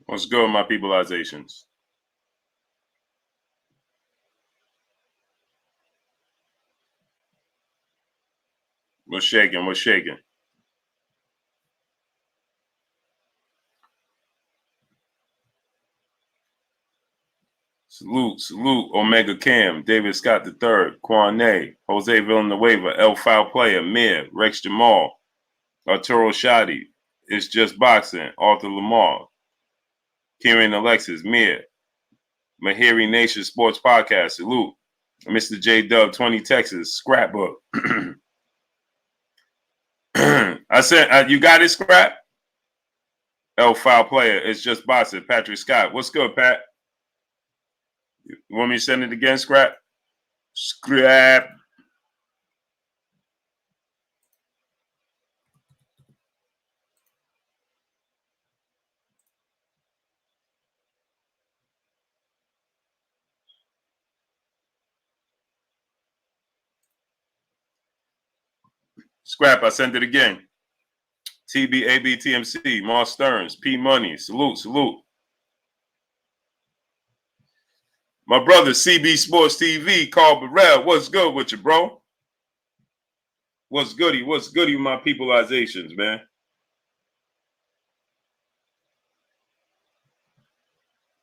What's good, my peopleizations? What's shaking? What's shaking? Salute, Omega Cam, David Scott III, Quane, Jose Villanueva, El Foul Player, Mir, Rex Jamal, Arturo Shadi, It's Just Boxing, Arthur Lamar, Kieran Alexis, Mir, Mahiri Nation Sports Podcast, salute, Mr. J Dub 20 Texas, Scrapbook. I said, you got it, Scrap? El Foul Player, It's Just Boxing, Patrick Scott. What's good, Pat? You want me to send it again, Scrap? Scrap. Scrap, I sent it again. TBABTMC, Mar Stearns, P Money, salute. My brother, CB Sports TV, Carl Burrell, what's good with you, bro? What's goody, my peopleizations, man?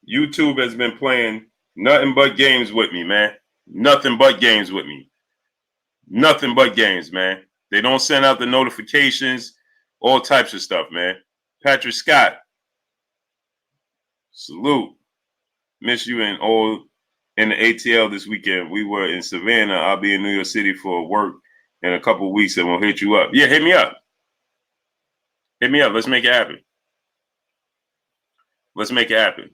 YouTube has been playing nothing but games with me, man. Nothing but games with me. Nothing but games, man. They don't send out the notifications, all types of stuff, man. Patrick Scott, salute. Miss you in the ATL this weekend. We were in Savannah. I'll be in New York City for work in a couple of weeks, and we'll hit you up. Yeah, hit me up. Hit me up. Let's make it happen. Let's make it happen.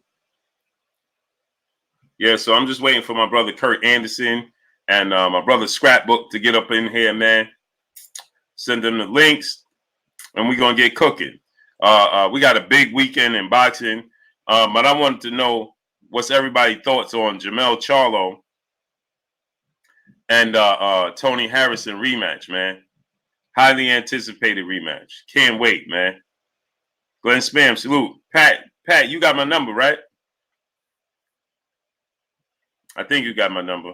Yeah, so I'm just waiting for my brother Kurt Anderson and my brother Scrapbook to get up in here, man. Send them the links, and we're going to get cooking. We got a big weekend in boxing, but I wanted to know what's everybody's thoughts on Jamel Charlo and Tony Harrison rematch, man. Highly anticipated rematch. Can't wait, man. Glenn Spam, salute. Pat, you got my number, right? I think you got my number.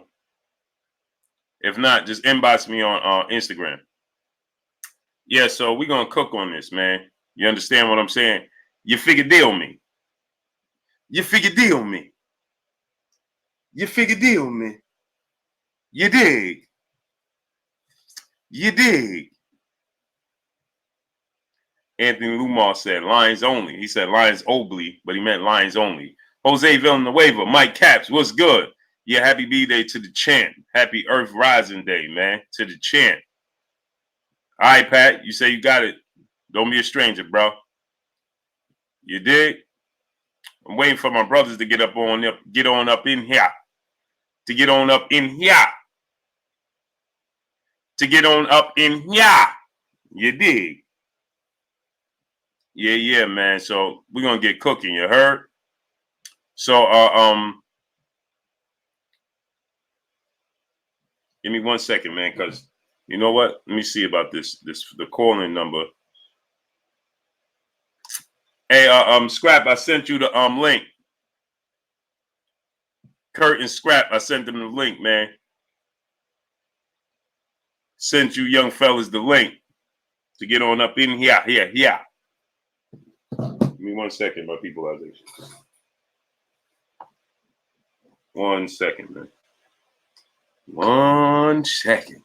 If not, just inbox me on Instagram. Yeah, so we're going to cook on this, man. You understand what I'm saying? You figure deal me. You figure deal me. You figure deal me. You dig. You dig. Anthony Lumar said Lions only. He said Lions Obley, but he meant Lions only. Jose Villanueva, Mike Caps, what's good? Yeah, happy B-Day to the champ. Happy Earth Rising Day, man, to the champ. All right, Pat, you say you got it. Don't be a stranger, bro. You dig? I'm waiting for my brothers to get on up in here. To get on up in here. To get on up in here. You dig? Yeah, man. So we're gonna get cooking, you heard? So give me 1 second, man, because you know what? Let me see about the calling number. Hey, Scrap, I sent you the link. Kurt and Scrap, I sent them the link, man. Sent you young fellas the link to get on up in here. Give me 1 second, my peopleization. 1 second, man. 1 second.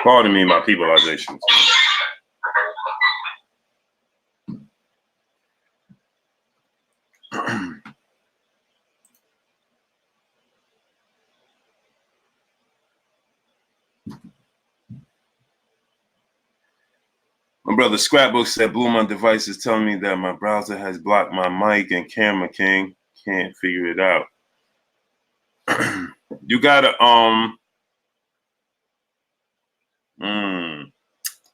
Pardon me, my peopleizations. My brother Scrapbook said, Blue, my device is telling me that my browser has blocked my mic and camera, King. Can't figure it out. You gotta,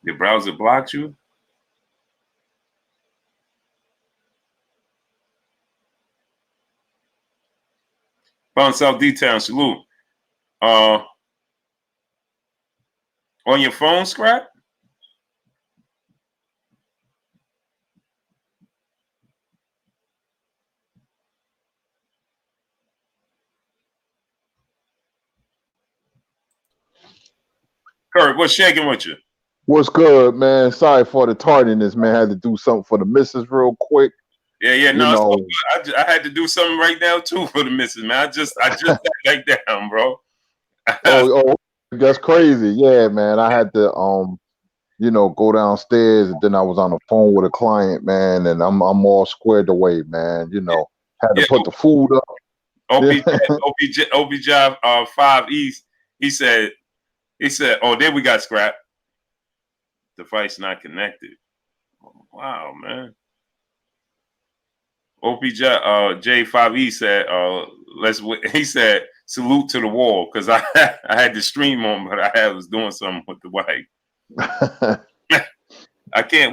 your browser blocked you? Found South D-Town, salute. On your phone, Scrap? Kirk, what's shaking with you? What's good, man? Sorry for the tardiness, man. Had to do something for the missus real quick. Yeah, no, it's I had to do something right now too for the missus, man. I just sat back down, bro. oh, that's crazy. Yeah, man. I had to go downstairs, and then I was on the phone with a client, man, and I'm all squared away, man. Had to put the food up. OBJ 5 East. He said, oh, there we got Scrap. Device not connected. Wow, man. OPJ J5E said, he said, salute to the wall, because I had the stream on, but I was doing something with the wife.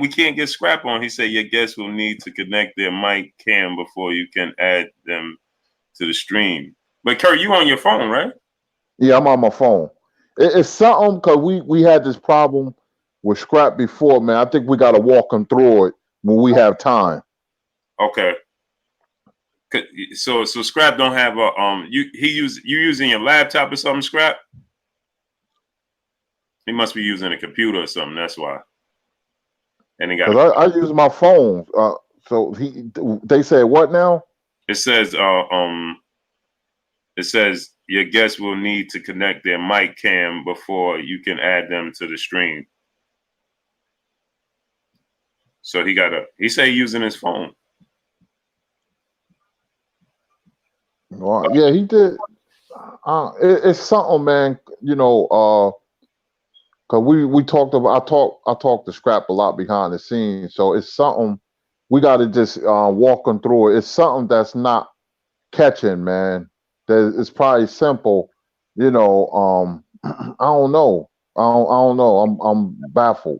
We can't get Scrap on. He said your guests will need to connect their mic cam before you can add them to the stream. But Kurt, you on your phone, right? Yeah, I'm on my phone. It's something, because we had this problem with Scrap before, man. I think we got to walk him through it when we have time. Okay. So Scrap don't have a you using your laptop or something, Scrap? He must be using a computer or something. That's why. And he got. I use my phone. So they said what now? It says your guests will need to connect their mic cam before you can add them to the stream. So he said using his phone. Well, yeah, he did. It's something, man. Because we talked about. I talked to Scrap a lot behind the scenes. So it's something we got to just walk him through it. It's something that's not catching, man. That it's probably simple. I don't know. I don't know. I'm baffled.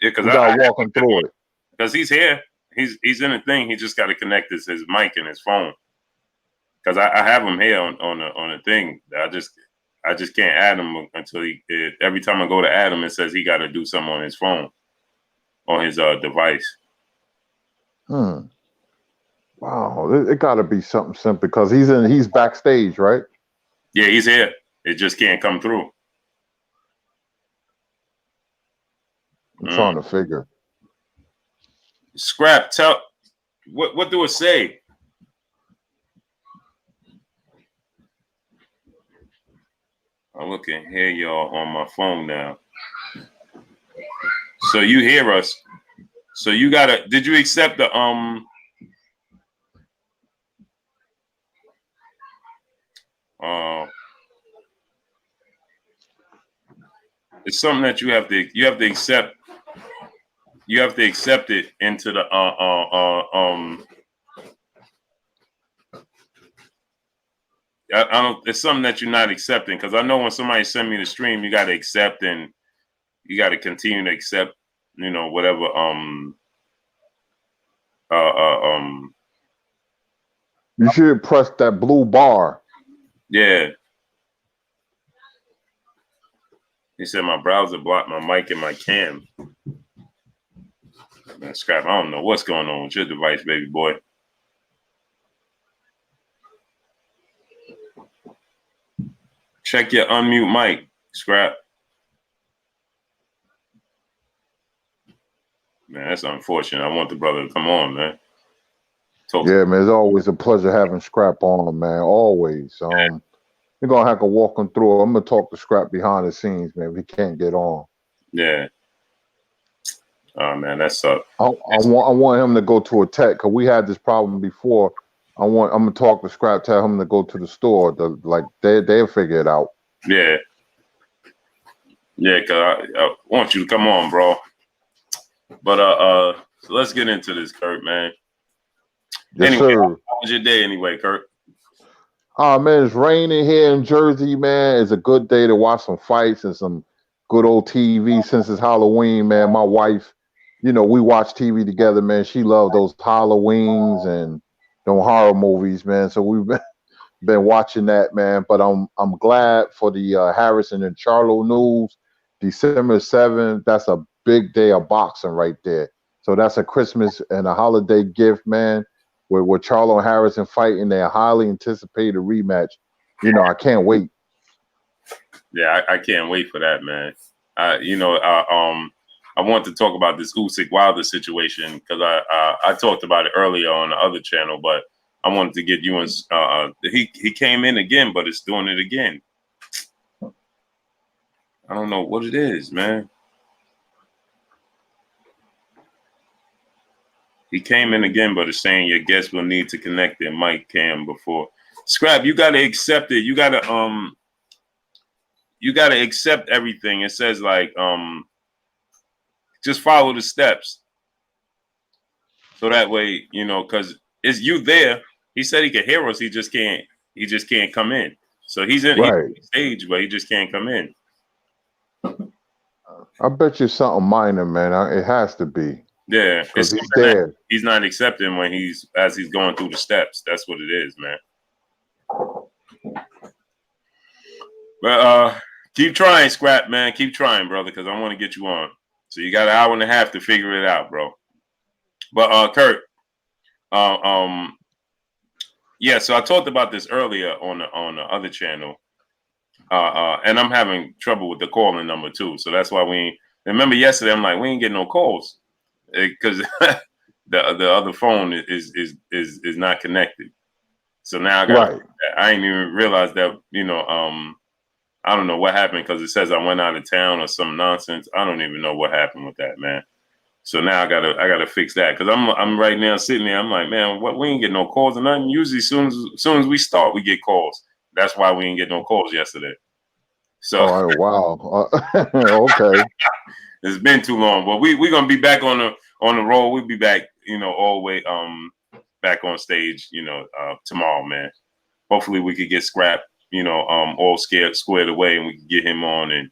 Yeah, because we gotta walk him through it. Because he's here. He's in a thing. He just got to connect his mic and his phone. Because I have him here on a thing. I just can't add him until every time I go to add him, it says he got to do something on his phone, on his device. Wow, it got to be something simple, because he's backstage, right? Yeah, he's here. It just can't come through. I'm trying to figure. Scrap, tell what do it say? I'm looking here, y'all, on my phone now. So you hear us. So you gotta. Did you accept the it's something that you have to accept. You have to accept it into the I don't. It's something that you're not accepting, because I know when somebody send me the stream, you got to accept, and you got to continue to accept. Whatever. You should press that blue bar. Yeah. He said my browser blocked my mic and my cam. Man, Scrap, I don't know what's going on with your device, baby boy. Check your unmute mic, Scrap. Man, that's unfortunate. I want the brother to come on, man. Yeah, man, it's always a pleasure having Scrap on, man. Always. You're gonna have to walk him through. I'm gonna talk to Scrap behind the scenes, man. If he can't get on. Yeah. Oh man, that sucks. I want him to go to a tech because we had this problem before. I'm gonna talk to Scrap, tell him to go to the store. They'll figure it out. Yeah. Yeah, cause I want you to come on, bro. But so let's get into this, Kurt, man. Yes, Anyway, sir. how was your day anyway, Kurt? Man, it's raining here in Jersey, man. It's a good day to watch some fights and some good old TV since it's Halloween, man. My wife, we watch TV together, man. She loved those Halloweens and them horror movies, man. So we've been watching that, man. But I'm glad for the Harrison and Charlo news. December 7th, that's a big day of boxing right there. So that's a Christmas and a holiday gift, man. With Charlo and Harrison fighting their highly anticipated rematch. I can't wait. Yeah, I can't wait for that, man. I want to talk about this Usyk Wilder situation because I talked about it earlier on the other channel, but I wanted to get you in. He came in again, but it's doing it again. I don't know what it is, man. He came in again, but it's saying your guest will need to connect their mic cam before. Scrap, you gotta accept it. You gotta accept everything. It says like just follow the steps. So that way, because it's you there. He said he could hear us. He just can't come in. So he's in Right. the stage, but he just can't come in. I bet you something minor, man. It has to be. Yeah, because he's dead. He's not accepting when as he's going through the steps. That's what it is, man. But keep trying, Scrap, man. Keep trying, brother, because I want to get you on. So you got an hour and a half to figure it out, bro. But Kurt, yeah. So I talked about this earlier on the other channel, and I'm having trouble with the calling number too. So that's why remember yesterday. I'm like, we ain't getting no calls because the other phone is not connected. So now I ain't even realized that I don't know what happened because it says I went out of town or some nonsense. I don't even know what happened with that, man. So now I gotta fix that because I'm right now sitting there. I'm like, man, what? We ain't get no calls or nothing. Usually, soon as we start, we get calls. That's why we ain't get no calls yesterday. So, oh wow, okay. It's been too long, but we're gonna be back on the roll. We'll be back, all the way back on stage, tomorrow, man. Hopefully, we could get Scrap, all squared away, and we can get him on and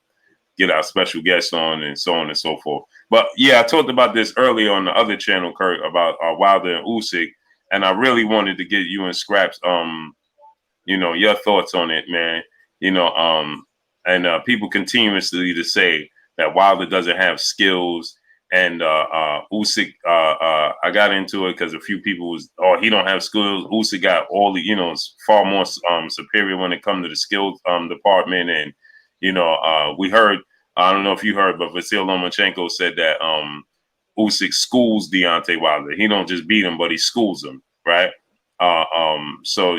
get our special guests on and so on and so forth. But yeah, I talked about this earlier on the other channel, Kurt, about Wilder and Usyk, and I really wanted to get you and Scraps, your thoughts on it, man. And people continuously to say that Wilder doesn't have skills, and Usyk. I got into it because a few people was, he don't have skills. Usyk got all the, is far more superior when it comes to the skills department, and we heard. I don't know if you heard, but Vasyl Lomachenko said that Usyk schools Deontay Wilder. He don't just beat him, but he schools him, right? So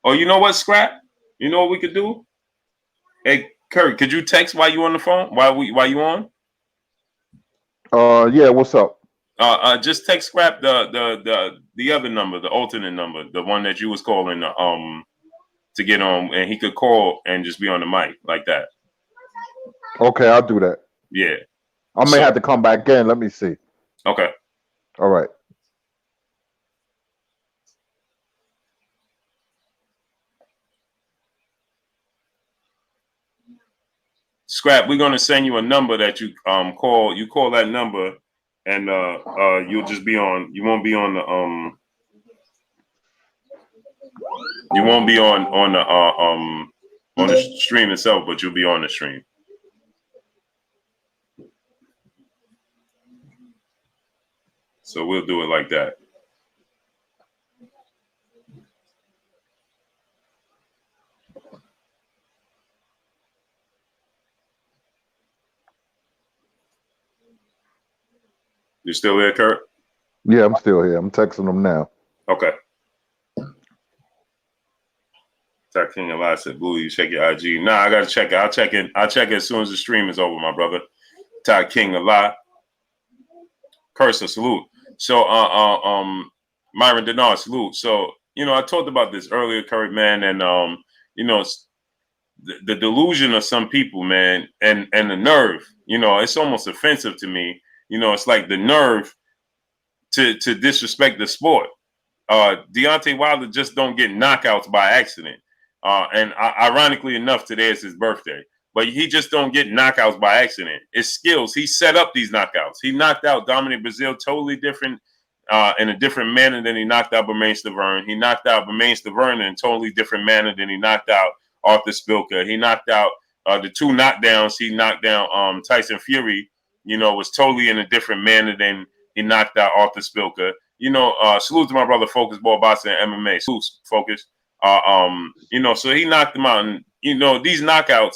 oh, you know what, Scrap? You know what we could do? Hey, Kurt, could you text while you on the phone? While you on? Yeah. What's up? Just text Scrap the other number, the alternate number, the one that you was calling to get on, and he could call and just be on the mic like that. Okay, I'll do that. Yeah. I may have to come back in. Let me see. Okay. All right. Scrap, we're gonna send you a number that you call. You call that number, and you'll just be on. You won't be on the You won't be on the stream itself, but you'll be on the stream. So we'll do it like that. You still there, Kurt? Yeah, I'm still here. I'm texting them now. Okay. Top King Alive said, "Blue, you check your IG." Nah, I gotta check it. I'll check it. I'll check it as soon as the stream is over, my brother. Top King Alive. Curse, salute. So, Myron Denard, salute. So, I talked about this earlier, Curry, man, and you know, the delusion of some people, man, and the nerve. It's almost offensive to me. It's like the nerve to disrespect the sport. Deontay Wilder just don't get knockouts by accident. And ironically enough, today is his birthday. But he just don't get knockouts by accident. It's skills. He set up these knockouts. He knocked out Dominic Brazil totally different, in a different manner than he knocked out Bermane Stiverne. He knocked out Bermane Stiverne in a totally different manner than he knocked out Arthur Spilka. He knocked out the two knockdowns. He knocked down Tyson Fury, was totally in a different manner than he knocked out Arthur Spilka. Salute to my brother Focus Ball Boxing and MMA. Salute, Focus. So he knocked them out. And, these knockouts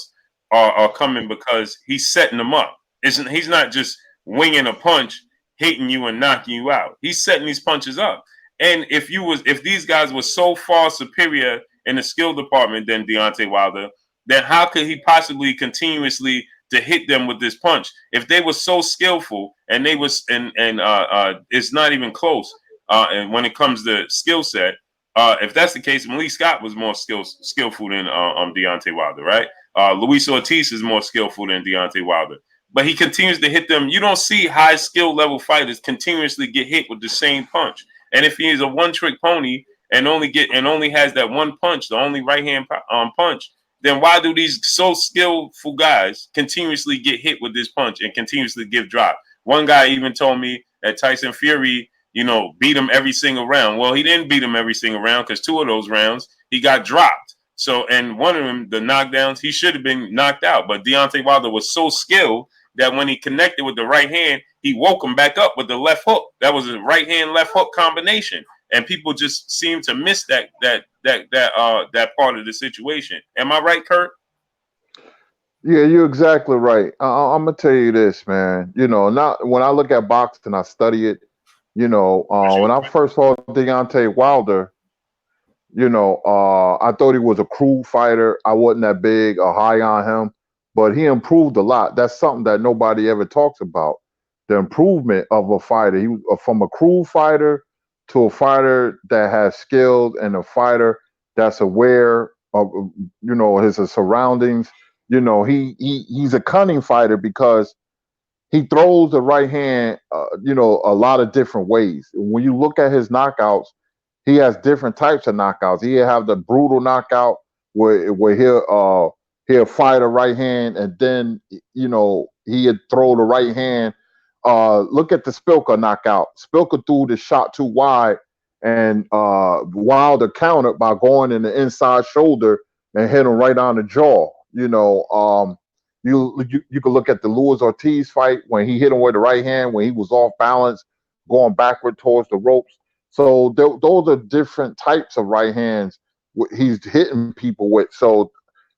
are coming because he's setting them up. He's not just winging a punch, hitting you and knocking you out. He's setting these punches up. And if these guys were so far superior in the skill department than Deontay Wilder, then how could he possibly continuously to hit them with this punch? If they were so skillful and they was and it's not even close. And when it comes to skill set, if that's the case, Malik Scott was more skillful than Deontay Wilder, right? Luis Ortiz is more skillful than Deontay Wilder, but he continues to hit them. You don't see high skill level fighters continuously get hit with the same punch. And if he is a one trick pony and only has that one punch, the only right hand punch, then why do these so skillful guys continuously get hit with this punch and continuously give drop? One guy even told me that Tyson Fury, beat him every single round. Well, he didn't beat him every single round because 2 of those rounds he got dropped. So, and one of them, the knockdowns, he should have been knocked out. But Deontay Wilder was so skilled that when he connected with the right hand, he woke him back up with the left hook. That was a right hand, left hook combination. And people just seem to miss that part of the situation. Am I right, Kurt? Yeah, you're exactly right. I'm gonna tell you this, man. Not when I look at boxing, I study it. When I first saw Deontay Wilder, I thought he was a cruel fighter. I wasn't that big or high on him, but he improved a lot. That's something that nobody ever talks about. The improvement of a fighter. He from a cruel fighter to a fighter that has skills and a fighter that's aware of his surroundings. He's a cunning fighter because he throws the right hand, a lot of different ways. When you look at his knockouts, he has different types of knockouts. He'll have the brutal knockout where he'll fight a right hand and then he'll throw the right hand. Look at the Spilka knockout. Spilka threw the shot too wide, and Wilder countered by going in the inside shoulder and hit him right on the jaw. You can look at the Luis Ortiz fight when he hit him with the right hand when he was off balance, going backward towards the ropes. So those are different types of right hands he's hitting people with. So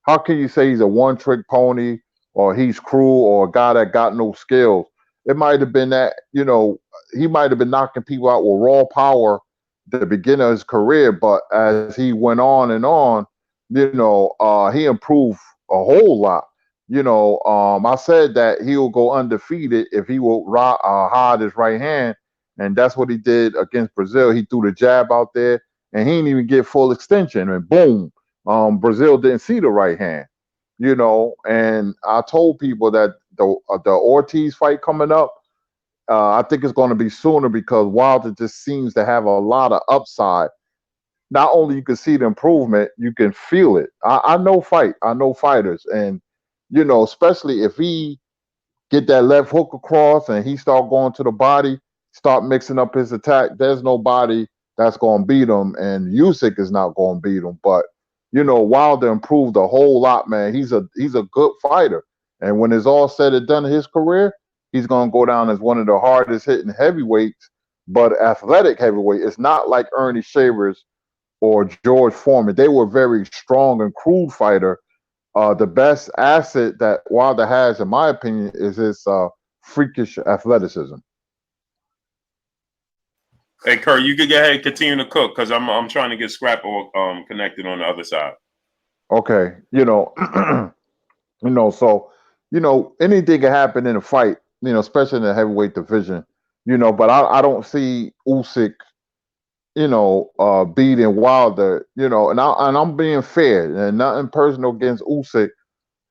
how can you say he's a one-trick pony or he's cruel or a guy that got no skills? It might have been that, he might have been knocking people out with raw power at the beginning of his career, but as he went on and on, he improved a whole lot. I said that he'll go undefeated if he will hide his right hand. And that's what he did against Brazil. He threw the jab out there and he didn't even get full extension. And boom, Brazil didn't see the right hand. And I told people that the Ortiz fight coming up, I think it's going to be sooner because Wilder just seems to have a lot of upside. Not only you can see the improvement, you can feel it. I know fighters, and especially if he get that left hook across and he start going to the body, start mixing up his attack, there's nobody that's going to beat him, and Usyk is not going to beat him. But Wilder improved a whole lot, man. He's a good fighter, and when it's all said and done in his career, he's going to go down as one of the hardest hitting heavyweights, but athletic heavyweight. It's not like Ernie Shavers or George Foreman. They were very strong and crude fighter. The best asset that Wilder has, in my opinion, is his freakish athleticism. Hey, Kurt, you could go ahead and continue to cook because I'm trying to get Scrap connected on the other side. Okay, so anything can happen in a fight, especially in the heavyweight division, but I don't see Usyk, beating Wilder, and I'm being fair and nothing personal against Usyk,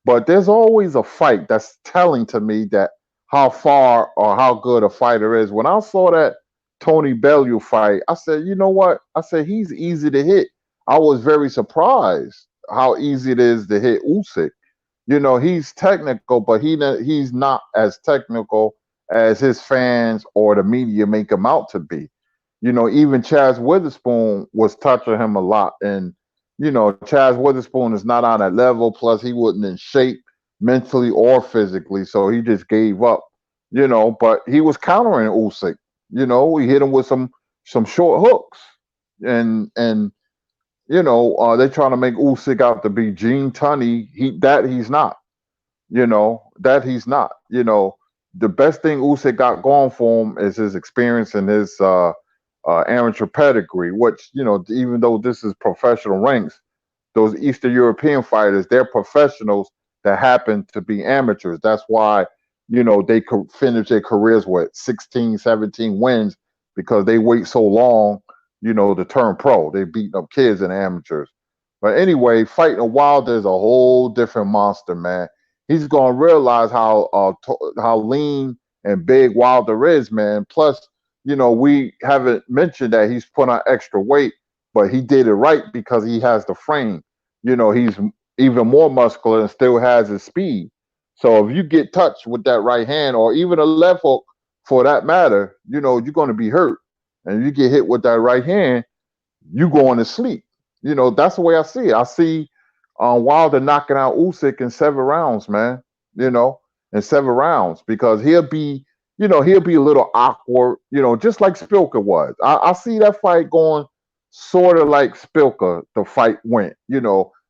but there's always a fight that's telling to me that how far or how good a fighter is. When I saw that Tony Bellew fight, I said, you know what? I said he's easy to hit. I was very surprised how easy it is to hit Usyk. He's technical, but he's not as technical as his fans or the media make him out to be. Even Chaz Witherspoon was touching him a lot, and Chaz Witherspoon is not on that level. Plus, he wasn't in shape mentally or physically, so he just gave up. But he was countering Usyk. He hit him with some short hooks, and they're trying to make Usyk out to be Gene Tunney. He's not. That he's not. The best thing Usyk got going for him is his experience and his amateur pedigree. Which even though this is professional ranks, those Eastern European fighters, they're professionals that happen to be amateurs. That's why they could finish their careers with 16, 17 wins because they wait so long, to turn pro. They beating up kids and amateurs. But anyway, fighting a Wilder is a whole different monster, man. He's gonna realize how lean and big Wilder is, man. Plus, we haven't mentioned that he's put on extra weight, but he did it right because he has the frame. He's even more muscular and still has his speed. So if you get touched with that right hand or even a left hook for that matter, you're going to be hurt. And you get hit with that right hand, you going to sleep. That's the way I see it. I see Wilder knocking out Usyk in 7 rounds, man. In 7 rounds because he'll be a little awkward, just like Spilker was. I see that fight going sort of like Spilker. The fight went.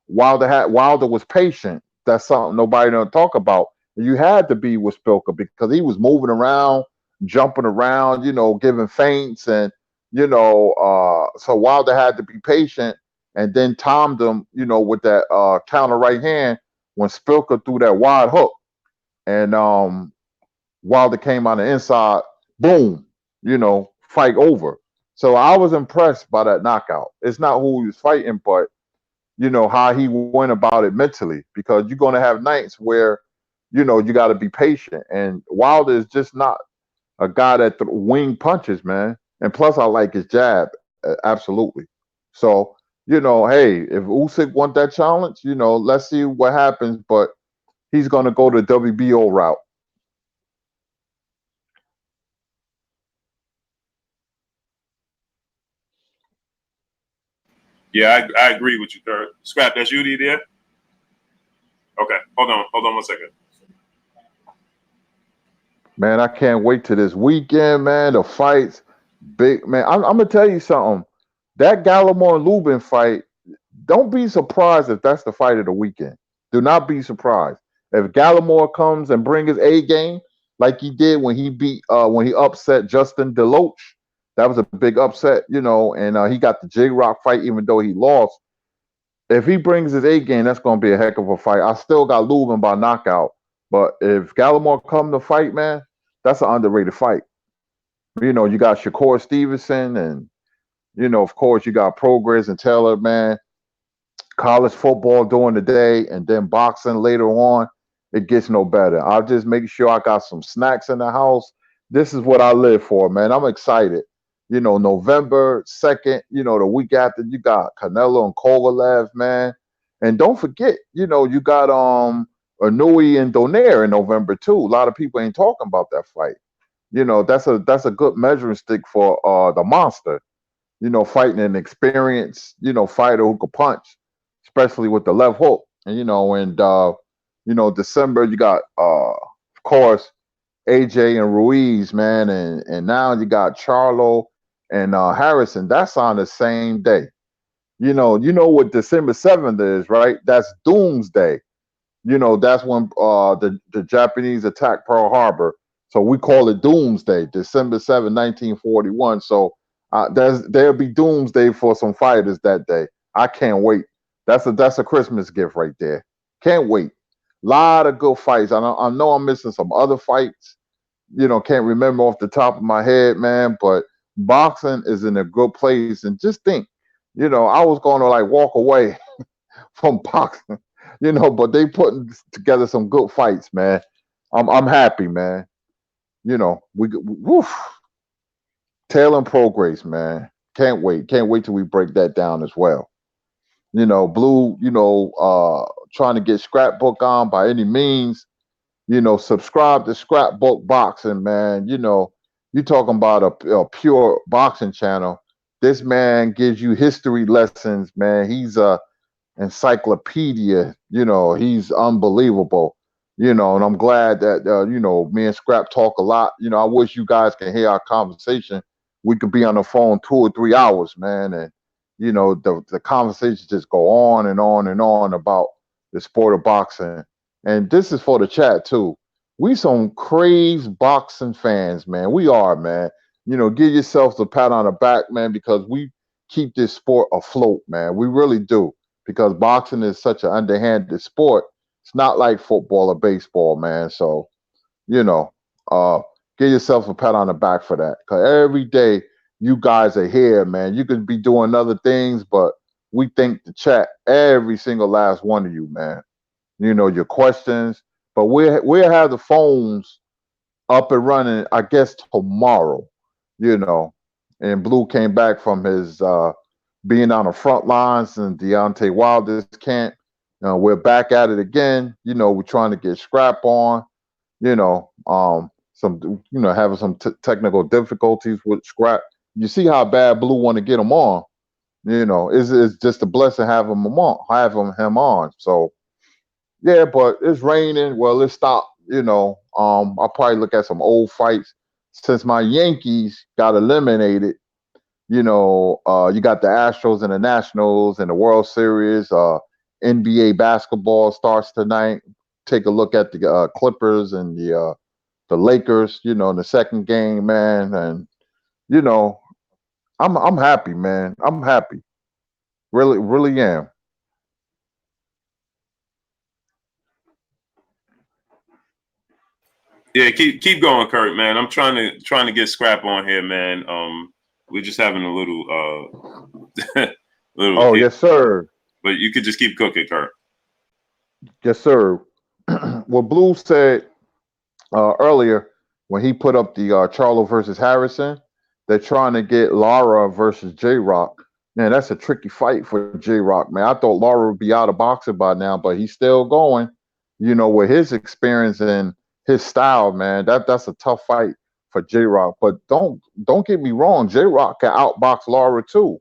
Wilder was patient. That's something nobody don't talk about. You had to be with Spilker because he was moving around, jumping around, giving feints and so Wilder had to be patient and then timed him, with that counter right hand when Spilker threw that wide hook and Wilder came on the inside, boom, fight over. So I was impressed by that knockout. It's not who he was fighting, but how he went about it mentally because you're going to have nights where you got to be patient and Wilder is just not a guy that wing punches, man. And plus, I like his jab, absolutely. So, hey, if Usyk want that challenge, let's see what happens. But he's gonna go the WBO route. Yeah, I agree with you, Third. Scrap, that's you, there? Okay, hold on 1 second. Man, I can't wait to this weekend, man. The fights, big man. I'm gonna tell you something. That Gallimore Lubin fight, don't be surprised if that's the fight of the weekend. Do not be surprised. If Gallimore comes and bring his A game like he did when he upset Justin DeLoach, that was a big upset, and he got the J Rock fight even though he lost. If he brings his A game, that's gonna be a heck of a fight. I still got Lubin by knockout, but if Gallimore come to fight, man, that's an underrated fight. You got Shakur Stevenson and of course, you got Prograis and Taylor, man. College football during the day and then boxing later on. It gets no better. I'll just make sure I got some snacks in the house. This is what I live for, man. I'm excited. November 2nd, the week after, you got Canelo and Kovalev, man. And don't forget, you got Anui and Donaire in November too. A lot of people ain't talking about that fight. That's a good measuring stick for the monster. Fighting an experienced, fighter who could punch, especially with the left hook. And December you got of course AJ and Ruiz, man, and now you got Charlo and Harrison. That's on the same day. You know what December 7th is, right? That's Doomsday. That's when the Japanese attacked Pearl Harbor. So we call it Doomsday, December 7th, 1941. So there'll be Doomsday for some fighters that day. I can't wait. That's a Christmas gift right there. Can't wait. Lot of good fights. I know I'm missing some other fights. Can't remember off the top of my head, man. But boxing is in a good place. And just think, I was going to like walk away from boxing, but they putting together some good fights, man. I'm happy, man. We woof, Tail and Prograis, man. Can't wait. Can't wait till we break that down as well. Blue, trying to get scrapbook on by any means. Subscribe to Scrapbook Boxing, man. You talking about a pure boxing channel. This man gives you history lessons, man. He's a encyclopedia. He's unbelievable. And I'm glad that me and Scrap talk a lot. I wish you guys can hear our conversation. We could be on the phone 2 or 3 hours, man, and the conversations just go on and on and on about the sport of boxing. And this is for the chat too. We some crazed boxing fans, man. We are, man. Give yourselves a pat on the back, man, because we keep this sport afloat, man. We really do, because boxing is such an underhanded sport. It's not like football or baseball, man. So, you know, uh, give yourself a pat on the back for that. Because every day you guys are here, man. You could be doing other things, but we think the chat, every single last one of you, man. Your questions. But we'll have the phones up and running, I guess, tomorrow, you know. And Blue came back from his being on the front lines in Deontay Wilder's camp. We're back at it again. We're trying to get Scrap on. Some having some technical difficulties with Scrap. You see how bad Blue want to get him on. It's just a blessing having him on. So yeah, but it's raining. Well, it stopped. I'll probably look at some old fights since my Yankees got eliminated. You got the Astros and the Nationals and the World Series. NBA basketball starts tonight. Take a look at the Clippers and the Lakers. In the second game, man, and you know, I'm happy, man. I'm happy. Really, really am. Yeah, keep going, Kurt, man. I'm trying to get Scrap on here, man. We're just having a little Oh yes, sir. but you could just keep cooking, Kurt. Yes, sir. What Blue said earlier when he put up the Charlo versus Harrison, they're trying to get Lara versus J Rock. Man, that's a tricky fight for J Rock, man. I thought Lara would be out of boxing by now, but he's still going. With his experience and his style, man, that's a tough fight for J Rock. But don't get me wrong, J Rock can outbox Lara too.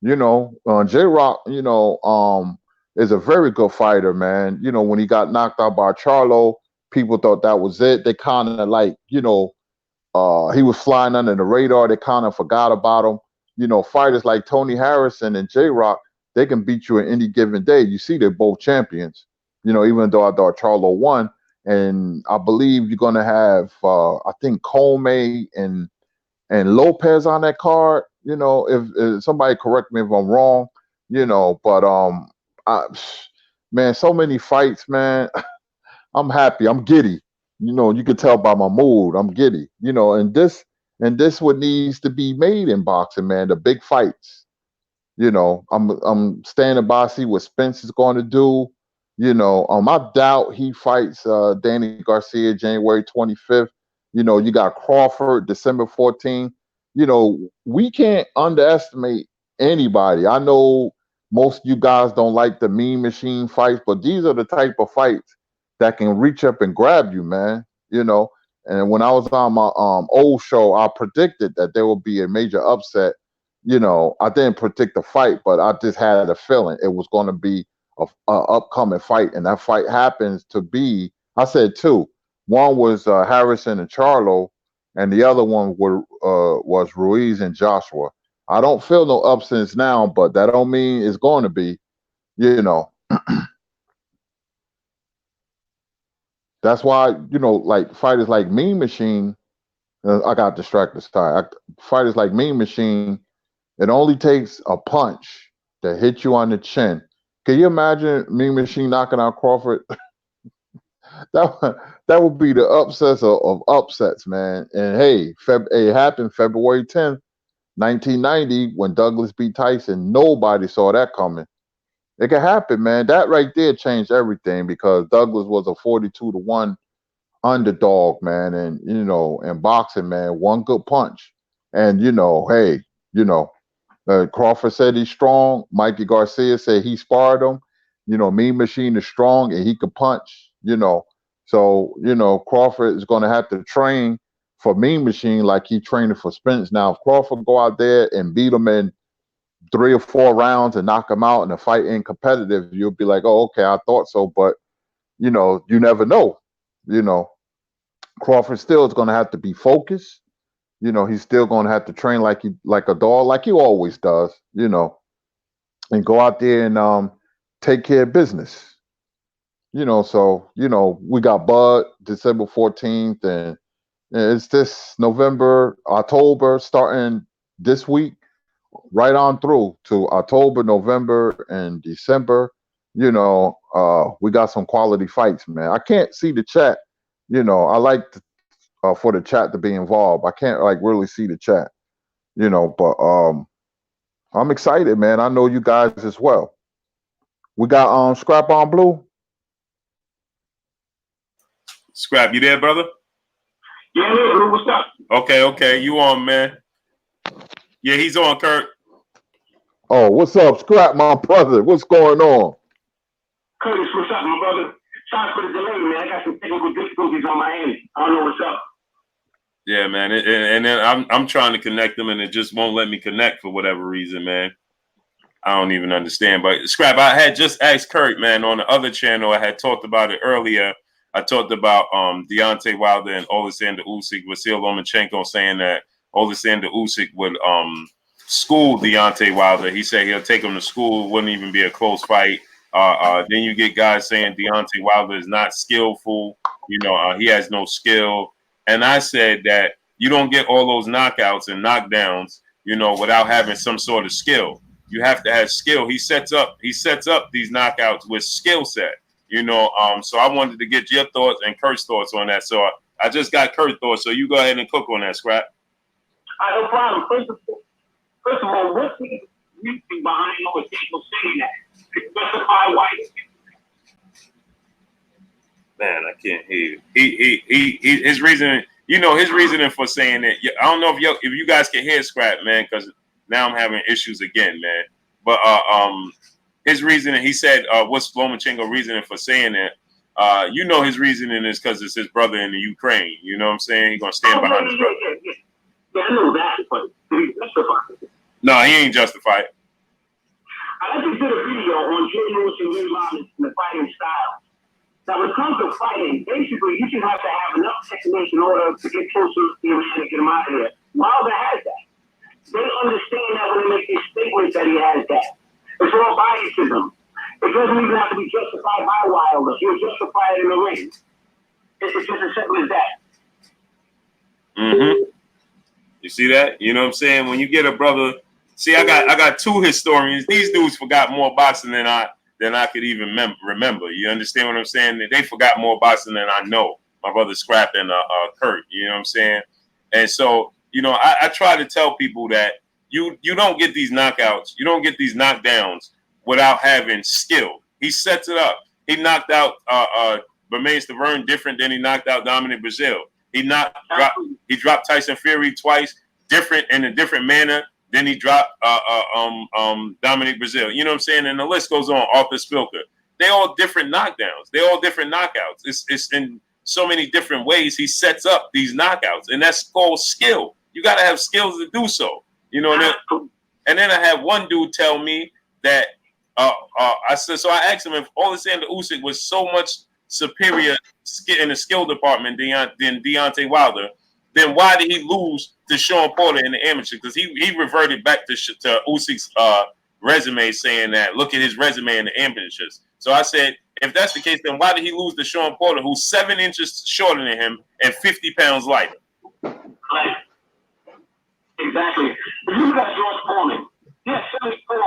J Rock, is a very good fighter, man. When he got knocked out by Charlo, people thought that was it. They kind of like, he was flying under the radar. They kind of forgot about him. Fighters like Tony Harrison and J Rock, they can beat you in any given day. You see, they're both champions. Even though I thought Charlo won, and I believe you're gonna have, I think Comey and Lopez on that card. If somebody correct me if I'm wrong, but I, man, so many fights, man. I'm happy. I'm giddy. You can tell by my mood. I'm giddy. And this what needs to be made in boxing, man. The big fights. I'm standing by see what Spence is going to do. I doubt he fights Danny Garcia January 25th. You got Crawford December 14th. We can't underestimate anybody. I know most of you guys don't like the mean machine fights, but these are the type of fights that can reach up and grab you, man. And when I was on my old show, I predicted that there would be a major upset. I didn't predict the fight, but I just had a feeling it was going to be a upcoming fight, and that fight happens to be. I said two. One was Harrison and Charlo, and the other one was Ruiz and Joshua. I don't feel no upsets now, but that don't mean it's going to be. You know, that's why like fighters like Mean Machine. I got distracted. Sorry. Fighters like Mean Machine. It only takes a punch to hit you on the chin, Can you imagine Mean Machine knocking out Crawford? That would be the upsets of upsets, man. And hey, it happened February 10th, 1990, when Douglas beat Tyson. Nobody saw that coming. It could happen, man. That right there changed everything because Douglas was a 42-1 underdog, man. And in boxing, man, one good punch. And hey, you know, Crawford said he's strong. Mikey Garcia said he sparred him. Mean Machine is strong and he can punch. So Crawford is going to have to train for Mean Machine like he training for sprints. Now, if Crawford go out there and beat him in 3 or 4 rounds and knock him out and the fight ain't competitive, you'll be like, oh, okay, I thought so. But you never know. You know, Crawford still is going to have to be focused. He's still going to have to train like a dog, like he always does. And go out there and take care of business. So we got Bud December 14th, and it's this October, starting this week, right on through to October, November, and December. We got some quality fights, man. I can't see the chat. I like for the chat to be involved. I can't really see the chat, but I'm excited, man. I know you guys as well. We got Scrap on Blue. Scrap, you there, brother? Yeah, bro, what's up? Okay, you on, man? Yeah, he's on, Kurt. Oh, what's up, Scrap, my brother? What's going on? Curtis, what's up, my brother? Sorry for the delay, man. I got some technical difficulties on my end. I don't know what's up. Yeah, man, and then I'm trying to connect them, and it just won't let me connect for whatever reason, man. I don't even understand. But Scrap, I had just asked Kurt, man, on the other channel. I had talked about it earlier. I talked about Deontay Wilder and Oleksandr Usyk. Vasyl Lomachenko saying that Oleksandr Usyk would school Deontay Wilder. He said he'll take him to school. It wouldn't even be a close fight. Then you get guys saying Deontay Wilder is not skillful. He has no skill. And I said that you don't get all those knockouts and knockdowns, without having some sort of skill. You have to have skill. He sets up these knockouts with skill set. So I wanted to get your thoughts and Kurt's thoughts on that. So I just got Kurt's thoughts. So you go ahead and cook on that, Scrap. No problem. First of all, what's the reason behind Oleksandr saying that? To specify why. Man, I can't hear you. His reasoning. His reasoning for saying that. I don't know if you guys can hear Scrap, man, because now I'm having issues again, man. But his reasoning, he said, what's Lomachenko reasoning for saying that? His reasoning is because it's his brother in the Ukraine. You know what I'm saying? He's gonna stand behind his brother. Yeah, I know that, but he's justified. No, he ain't justified. I just did a video on Jay Lewis and Ray Rollins and the fighting style. Now, when it comes to fighting, basically, you just have to have enough technique in order to get closer to the man and get him out of here. Wilder has that. They understand that when they make these statements that he has that. It's all biasism. It doesn't even have to be justified by Wilder. He'll justify it in the ring. It's just as simple as that. Mm-hmm. You see that? You know what I'm saying? When you get a brother, see, I got two historians. These dudes forgot more boxing than I could even remember. You understand what I'm saying? They forgot more boxing than I know. My brother Scrap and Kurt. You know what I'm saying? And so, I try to tell people that you don't get these knockouts, you don't get these knockdowns without having skill. He sets it up. He knocked out Bermane Stiverne different than he knocked out Dominic Breazeale. He dropped Tyson Fury twice, different in a different manner. Then he dropped Dominic Breazeale. You know what I'm saying? And the list goes on. Arthur Spilker. They all different knockdowns. They all different knockouts. It's in so many different ways he sets up these knockouts, and that's called skill. You got to have skills to do so. And then I had one dude tell me that I said, so I asked him if Oleksandr Usyk was so much superior in the skill department than Deontay Wilder, then why did he lose to Sean Porter in the amateur? Because he reverted back to Usyk's resume, saying that look at his resume in the amateurs. So I said, if that's the case, then why did he lose to Sean Porter, who's 7 inches shorter than him and 50 pounds lighter? Right. Exactly. If you got George Foreman, he has 74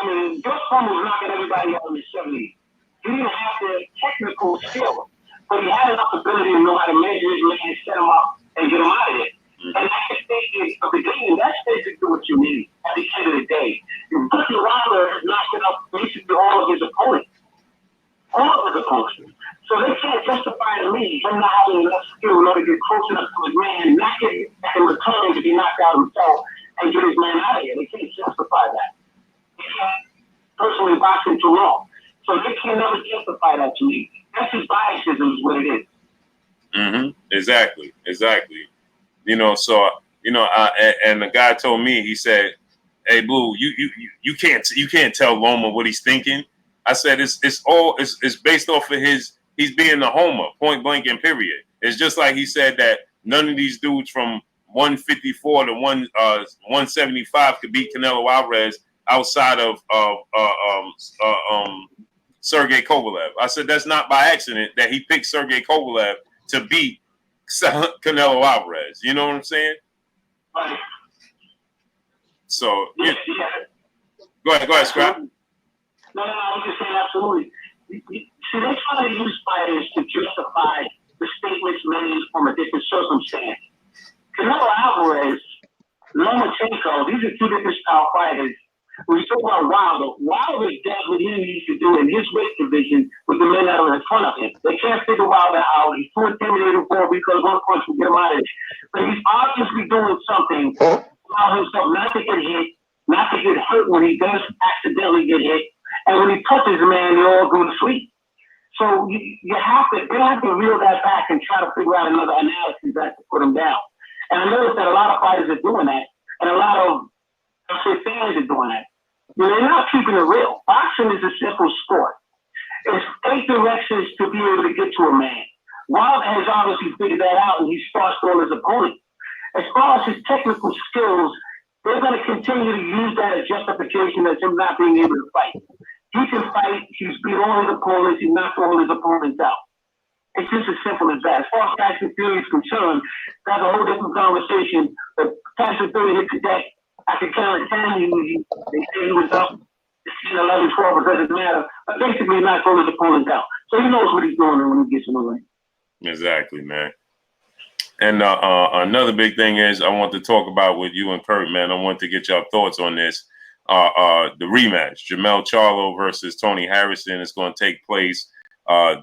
I mean, George Foreman was knocking everybody out in the 70s. He didn't have the technical skill, but he had enough ability to know how to measure his man, set him up, and get him out of there. And that's the stage of the game. That's basically what you need at the end of the day. Usyk is knocking up basically all of his opponents. All of his opponents. So they can't justify to me him not having enough skill in order to get close enough to his man and not get back in return to be knocked out himself and get his man out of here. They can't justify that. They can't personally box him too long. So they can never justify that to me. That's his biasism is what it is. Exactly. You know, so and the guy told me, he said, "Hey, Blue, you can't tell Loma what he's thinking." I said, "It's based off of he's being the homer, point blank and period." It's just like he said that none of these dudes from 154 to 175 could beat Canelo Alvarez outside of Sergey Kovalev. I said that's not by accident that he picked Sergey Kovalev to beat Canelo Alvarez. You know what I'm saying? Right. So yeah. Go ahead, Scott. No, I was just saying absolutely. See, they're trying to use fighters to justify the statements made from a different circumstance. Canelo Alvarez, Lomachenko, these are two different style fighters. When you talk about Wilder does what he needs to do in his weight division with the men that are in front of him. They can't figure Wilder out. He's too intimidated for it because one punch will get him out of it. But he's obviously doing something to allow himself not to get hit, not to get hurt when he does accidentally get hit. And when he touches a man, they all go to sleep. So they have to reel that back and try to figure out another analysis that to put him down. And I noticed that a lot of fighters are doing that, and a lot of fans are doing that. They're not keeping it real. Boxing is a simple sport. It's 8 directions to be able to get to a man. Wilder has obviously figured that out, and he starts on his opponent. As far as his technical skills, they're going to continue to use that as justification as him not being able to fight. He can fight. He's beat all his opponents. He knocked all his opponents out. It's just as simple as that. As far as Tyson Fury is concerned, that's a whole different conversation. But Tyson Fury hit the deck. I could count at 10. They say he was up 10, 11, 12. It doesn't matter. But basically, knocked all his opponents out. So he knows what he's doing when he gets in the ring. Exactly, man. And another big thing is I want to talk about with you and Kurt, man. I want to get your thoughts on this. The rematch, Jermell Charlo versus Tony Harrison, is going to take place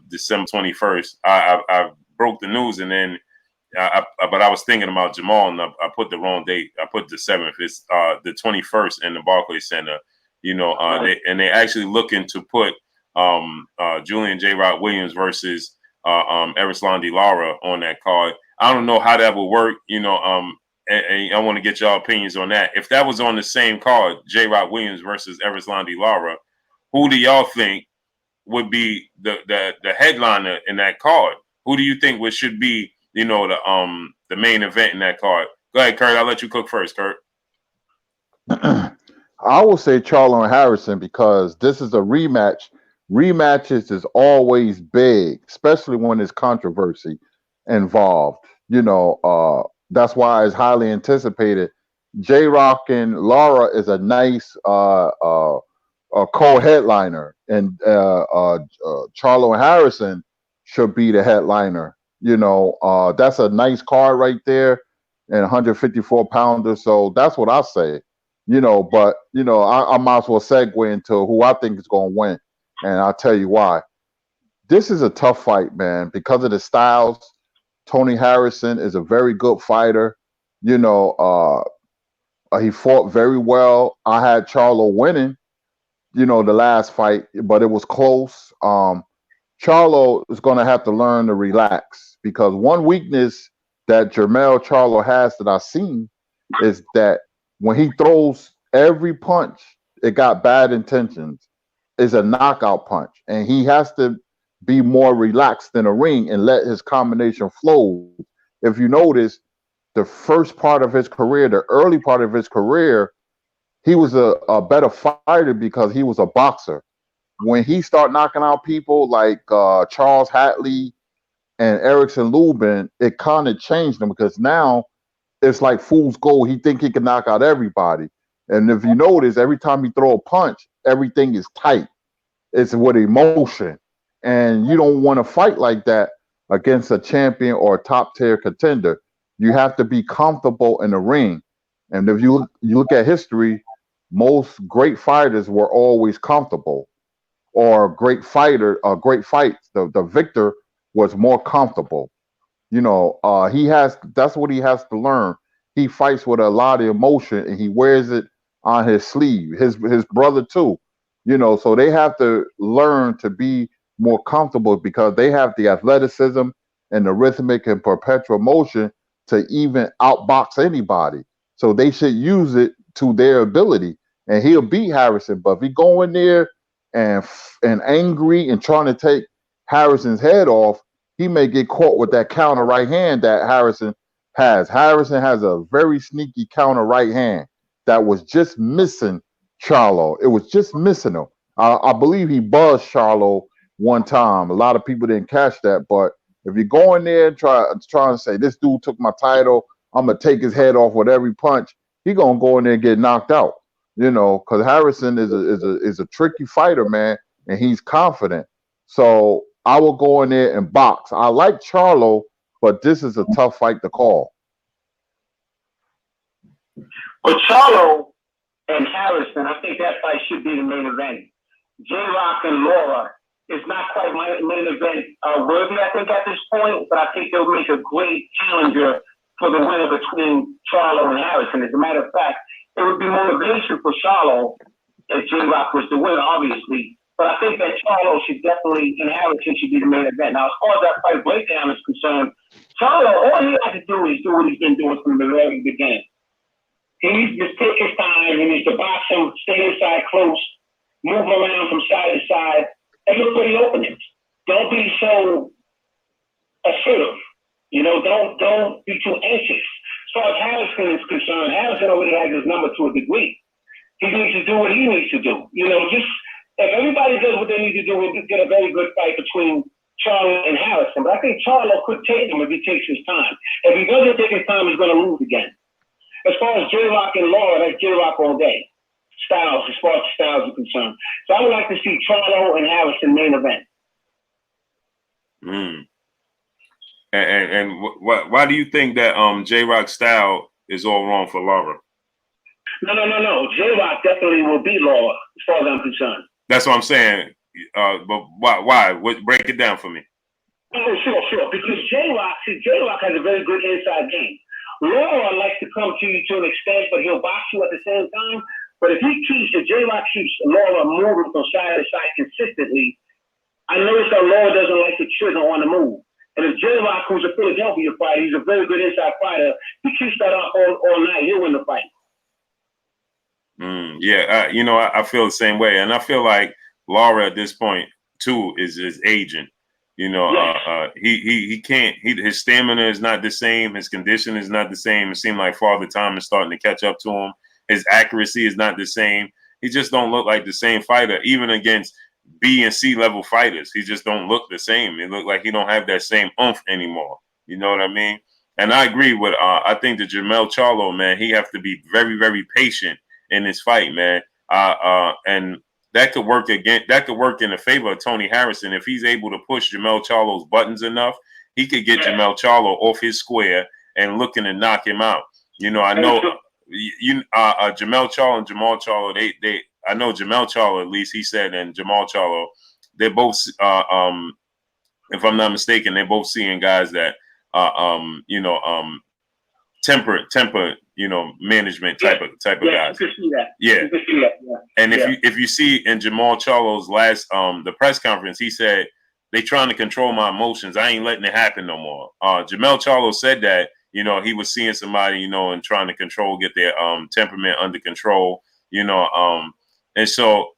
December 21st. I broke the news, and then but I was thinking about Jamal, and I put the wrong date. I put the 7th. It's the 21st in the Barclays Center. You know, they're actually looking to put Julian J. Rock Williams versus Erislandy Lara on that card. I don't know how that would work, you know, and I want to get y'all opinions on that. If that was on the same card, J. Rock Williams versus Erislandy Lara, who do y'all think would be the headliner in that card? Who do you think should be, you know, the main event in that card? Go ahead, Kurt. I'll let you cook first, Kurt. I will say Charlo and Harrison because this is a rematch. Rematches is always big, especially when there's controversy involved. You know, that's why it's highly anticipated. J-Rock and Lara is a nice co-headliner, and Charlo and Harrison should be the headliner. You know, that's a nice card right there, and 154 pounder. So that's what I say. You know, but you know, I might as well segue into who I think is going to win, and I'll tell you why. This is a tough fight, man, because of the styles. Tony Harrison is a very good fighter. You know, he fought very well. I had Charlo winning, you know, the last fight, but it was close. Charlo is going to have to learn to relax because one weakness that Jermell Charlo has that I've seen is that when he throws every punch, it got bad intentions, is a knockout punch. And he has to be more relaxed in the ring and let his combination flow. If you notice, the first part of his career, the early part of his career, he was a better fighter because he was a boxer. When he started knocking out people like Charles Hatley and Erickson Lubin, it kind of changed him because now it's like fool's gold. He think he can knock out everybody. And if you notice, every time he throw a punch, everything is tight. It's with emotion, and you don't want to fight like that against a champion or a top tier contender. You have to be comfortable in the ring. And if you look at history, most great fighters were always comfortable, or great fights. The victor was more comfortable. He has that's what he has to learn. He fights with a lot of emotion and he wears it on his sleeve. His brother too. So they have to learn to be more comfortable because they have the athleticism and the rhythmic and perpetual motion to even outbox anybody. So they should use it to their ability. And he'll beat Harrison, but if he go in there and angry and trying to take Harrison's head off, he may get caught with that counter right hand that Harrison has. Harrison has a very sneaky counter right hand that was just missing Charlo. It was just missing him. I believe he buzzed Charlo one time. A lot of people didn't catch that, but if you go in there and try to say this dude took my title, I'm gonna take his head off with every punch, he gonna go in there and get knocked out. Because Harrison is a tricky fighter, man, and he's confident. So I will go in there and box. I like Charlo, but this is a tough fight to call. But Charlo and Harrison, I think that fight should be the main event. J-Rock and Laura is not quite my main event worthy, I think, at this point, but I think they'll make a great challenger for the winner between Charlo and Harrison. As a matter of fact, it would be motivation for Charlo if J-Rock was the winner, obviously. But I think that Charlo should definitely, and Harrison should be the main event. Now, as far as that fight breakdown is concerned, Charlo, all he has to do is do what he's been doing from the very beginning. He needs to just take his time. He needs to box him, stay inside close, move around from side to side, and look for the openings. Don't be so assertive. Don't be too anxious. As far as Harrison is concerned, Harrison already has his number to a degree. He needs to do what he needs to do. Just if everybody does what they need to do, we'll get a very good fight between Charlo and Harrison. But I think Charlo could take him if he takes his time. If he doesn't take his time, he's going to lose again. As far as J-Rock and Laura, that's J-Rock all day. Styles, as far as styles are concerned. So I would like to see Charlo and Harrison main event. And why do you think that J-Rock's style is all wrong for Laura? No. J-Rock definitely will beat Laura, as far as I'm concerned. That's what I'm saying. But why? Break it down for me. Oh, sure. Because J-Rock has a very good inside game. Laura likes to come to you to an extent, but he'll box you at the same time. But if J-Rock keeps Laura moving from side to side consistently, I notice that Laura doesn't like to trigger on the move. And if J-Rock, who's a Philadelphia fighter, he's a very good inside fighter, he keeps that up all night, he'll win the fight. I feel the same way. And I feel like Laura at this point, too, is aging. He can't. His stamina is not the same. His condition is not the same. It seems like Father Time is starting to catch up to him. His accuracy is not the same. He just don't look like the same fighter, even against B and C level fighters. He just don't look the same. It look like he don't have that same oomph anymore. You know what I mean? And I agree with. I think that Jermell Charlo, man, he have to be very, very patient in this fight, man. And that could work again. That could work in the favor of Tony Harrison if he's able to push Jermell Charlo's buttons enough. He could get Jermell Charlo off his square and looking to knock him out. I know Jermell Charlo and Jamal Charlo. I know Jermell Charlo, at least he said, and Jamal Charlo, they're both. If I'm not mistaken, they're both seeing guys that temper, management type of guys. You can see that. Yeah. You can see that. Yeah. And if you see in Jamal Charlo's last the press conference, he said they trying to control my emotions. I ain't letting it happen no more. Jermell Charlo said that he was seeing somebody and trying to get their temperament under control. And so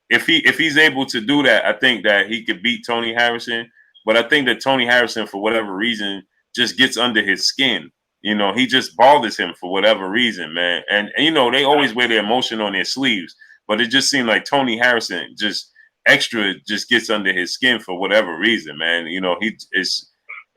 if he's able to do that, I think that he could beat Tony Harrison. But I think that Tony Harrison, for whatever reason, just gets under his skin. He just bothers him for whatever reason, man. And they always wear their emotion on their sleeves, but it just seemed like Tony Harrison just gets under his skin for whatever reason, man.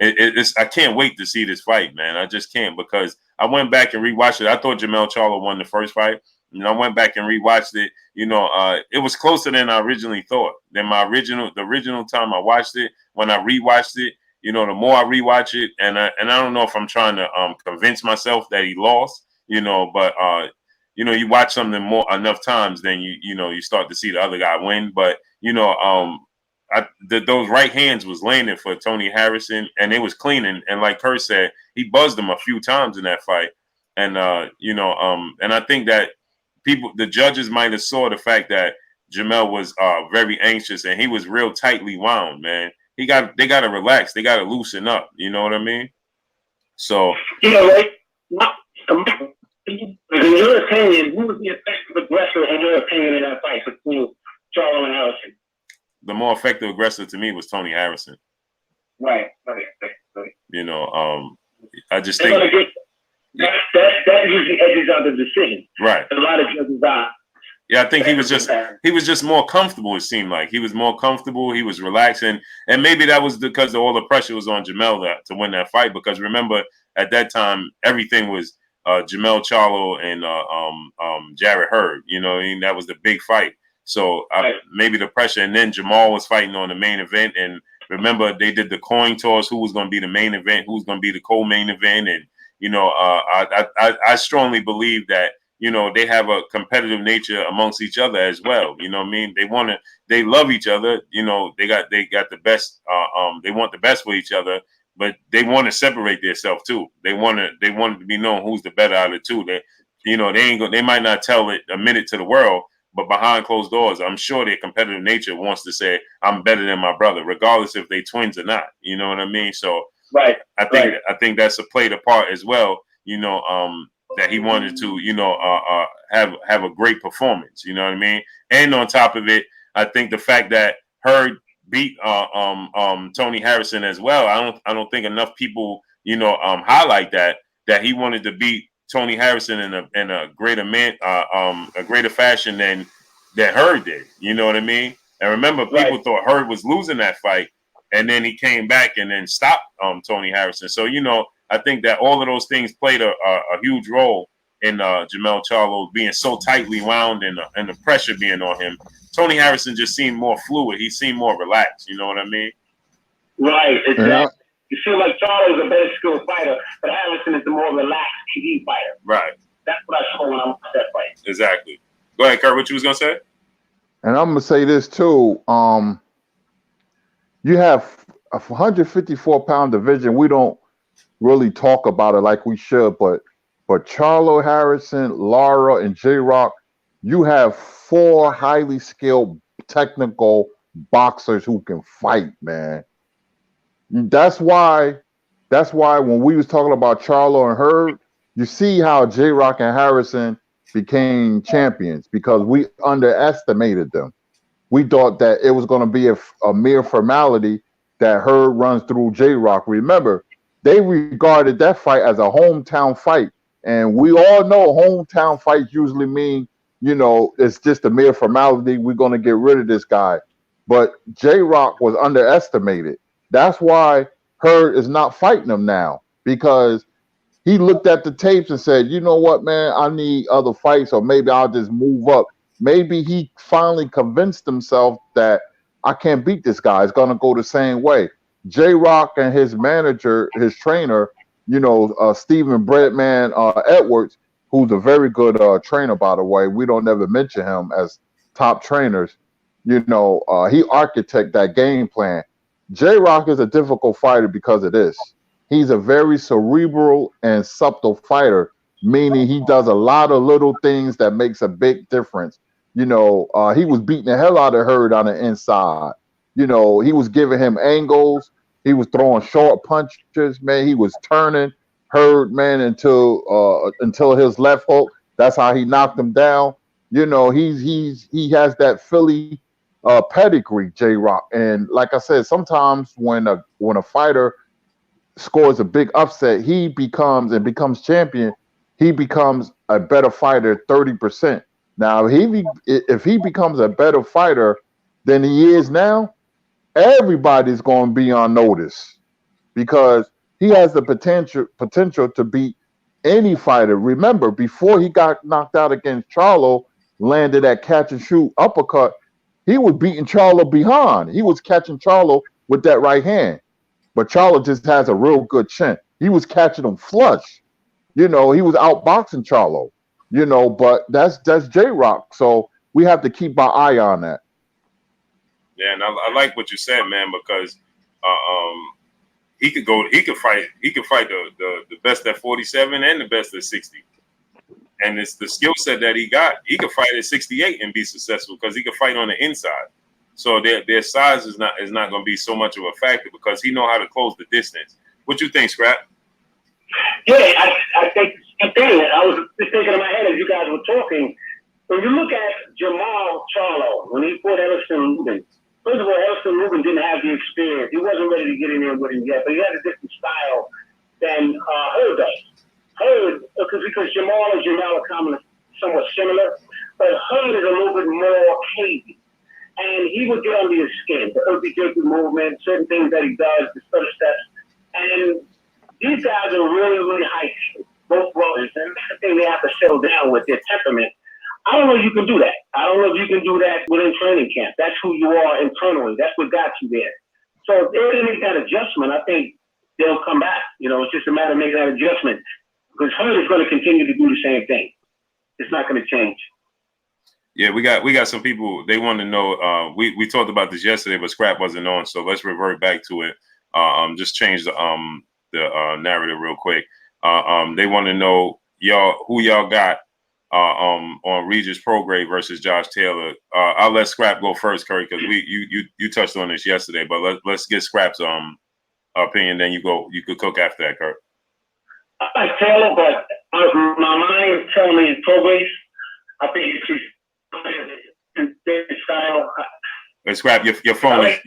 I can't wait to see this fight, man. I just can't, because I went back and rewatched it. I thought Jermell Charlo won the first fight, You know, I went back and rewatched it. You know, it was closer than I originally thought. Than the original time I watched it. When I rewatched it, you know, the more I rewatch it, and I don't know if I'm trying to convince myself that he lost. You know, but you know, you watch something enough times, then you start to see the other guy win. But you know, those right hands was landing for Tony Harrison, and it was clean. And like Kurt said, he buzzed him a few times in that fight. And and I think that the judges might have saw the fact that Jamel was very anxious and he was real tightly wound, man. They got to relax. They got to loosen up. You know what I mean? So right. In your opinion, who was the effective aggressor in your opinion in that fight between Charlo and Harrison? The more effective aggressor to me was Tony Harrison. Right. You know, I just think that usually edges out the decision. Right. A lot of judges are. Yeah, I think he was just more comfortable. It seemed like he was more comfortable. He was relaxing, and maybe that was because all the pressure was on Jamel to win that fight. Because remember, at that time, everything was Jamel Charlo and Jarrett Hurd. You know, that was the big fight. So maybe the pressure, and then Jamal was fighting on the main event. And remember, they did the coin toss: who was going to be the main event, who was going to be the co-main event, and you know, I strongly believe that. You know, they have a competitive nature amongst each other as well. You know what I mean? They love each other. You know, they got the best. They want the best for each other, but they want to separate themselves too. They want to be known who's the better out of the two. They might not admit it to the world, but behind closed doors, I'm sure their competitive nature wants to say, I'm better than my brother, regardless if they twins or not. You know what I mean? So right. I think that's played a part as well. You know, that he wanted to, have a great performance. You know what I mean? And on top of it, I think the fact that Hurd beat Tony Harrison as well. I don't think enough people, highlight that he wanted to beat Tony Harrison in a greater fashion than Hurd did. You know what I mean? And remember, people thought Hurd was losing that fight, and then he came back and then stopped Tony Harrison. So I think that all of those things played a huge role in Jamel Charlo being so tightly wound and the pressure being on him. Tony Harrison just seemed more fluid. He seemed more relaxed. You know what I mean? Right, exactly. Yeah. You feel like Charlo is a better skilled fighter, but Harrison is the more relaxed TV fighter. Right. That's what I saw when I watched that fight. Exactly. Go ahead, Kurt. What you was gonna say? And I'm gonna say this too. You have a 154-pound division. We don't really talk about it like we should, but Charlo, Harrison, Lara, and J-Rock, you have 4 highly skilled technical boxers who can fight, man. That's why when we was talking about Charlo and Hurd, you see how J-Rock and Harrison became champions because we underestimated them. We thought that it was going to be a mere formality that Hurd runs through J-Rock. Remember, they regarded that fight as a hometown fight. And we all know hometown fights usually mean, it's just a mere formality. We're going to get rid of this guy. But J-Rock was underestimated. That's why Hurd is not fighting him now, because he looked at the tapes and said, you know what, man, I need other fights, or maybe I'll just move up. Maybe he finally convinced himself that I can't beat this guy. It's going to go the same way. J-Rock and his manager, his trainer, Stephen Breadman Edwards, who's a very good trainer, by the way. We don't ever mention him as top trainers. He architected that game plan. J-Rock is a difficult fighter because of this. He's a very cerebral and subtle fighter, meaning he does a lot of little things that makes a big difference. He was beating the hell out of Hurd on the inside. He was giving him angles. He was throwing short punches, man. He was turning Hurd, man, until his left hook. That's how he knocked him down. He has that Philly pedigree, J-Rock. And like I said, sometimes when a fighter scores a big upset, he becomes champion. He becomes a better fighter 30%. Now, if he becomes a better fighter than he is now, everybody's going to be on notice because he has the potential to beat Any fighter. Remember, before he got knocked out against Charlo, landed that catch and shoot uppercut, he was beating Charlo behind. He was catching Charlo with that right hand. But Charlo just has a real good chin. He was catching him flush. You know, he was outboxing Charlo. You know, but that's J-Rock. So we have to keep our eye on that. Yeah, and I like what you said, man, because he could fight the best at 47 and the best at 60. And it's the skill set that he got. He could fight at 68 and be successful because he could fight on the inside. So their size is not going to be so much of a factor because he know how to close the distance. What you think, Scrap? Yeah, I think the thing. I was just thinking in my head as you guys were talking. When you look at Jamal Charlo, when he fought Ellison Lubin, first of all, Ellison Lubin didn't have the experience. He wasn't ready to get in there with him yet, but he had a different style than Hurd does. Hurd, because Jamal and Jamal are somewhat similar, but Hurd is a little bit more cagey. And he would get under your skin, the herky-jerky movement, certain things that he does, the stutter steps. And these guys are really, really high, both brothers. And that's the thing they have to settle down with, their temperament. I don't know if you can do that. I don't know if you can do that within training camp. That's who you are internally. That's what got you there. So if they make that adjustment, I think they'll come back. You know, it's just a matter of making that adjustment. Because Hurd is going to continue to do the same thing. It's not going to change. Yeah, we got some people. They want to know. We talked about this yesterday, but Scrap wasn't on, so let's revert back to it. Just change the narrative real quick. They want to know who y'all got on Regis Prograis versus Josh Taylor. I'll let Scrap go first, Curry, because you touched on this yesterday, but let's get Scrap's opinion. Then you could cook after that, Kurt. I like Taylor, but my mind is telling me Prograis. I think he's style. Hey, Scrap, your phone is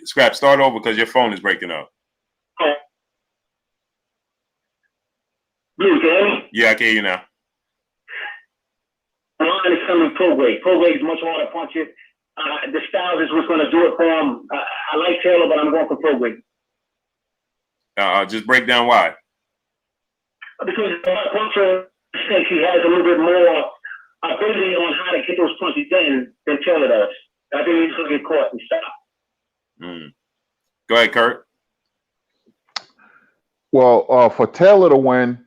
Scrap. Start over because your phone is breaking up. Oh. You hear me? Yeah, I can hear you now. My mind is telling me Prograis. Prograis is much harder to punch it. The style is what's going to do it for him. I like Taylor, but I'm going for Prograis. Just break down why. Because puncher, I think he has a little bit more ability on how to get those punches in than Taylor does. I think he's going to get caught and stop. Go ahead, Kurt. Well, for Taylor to win,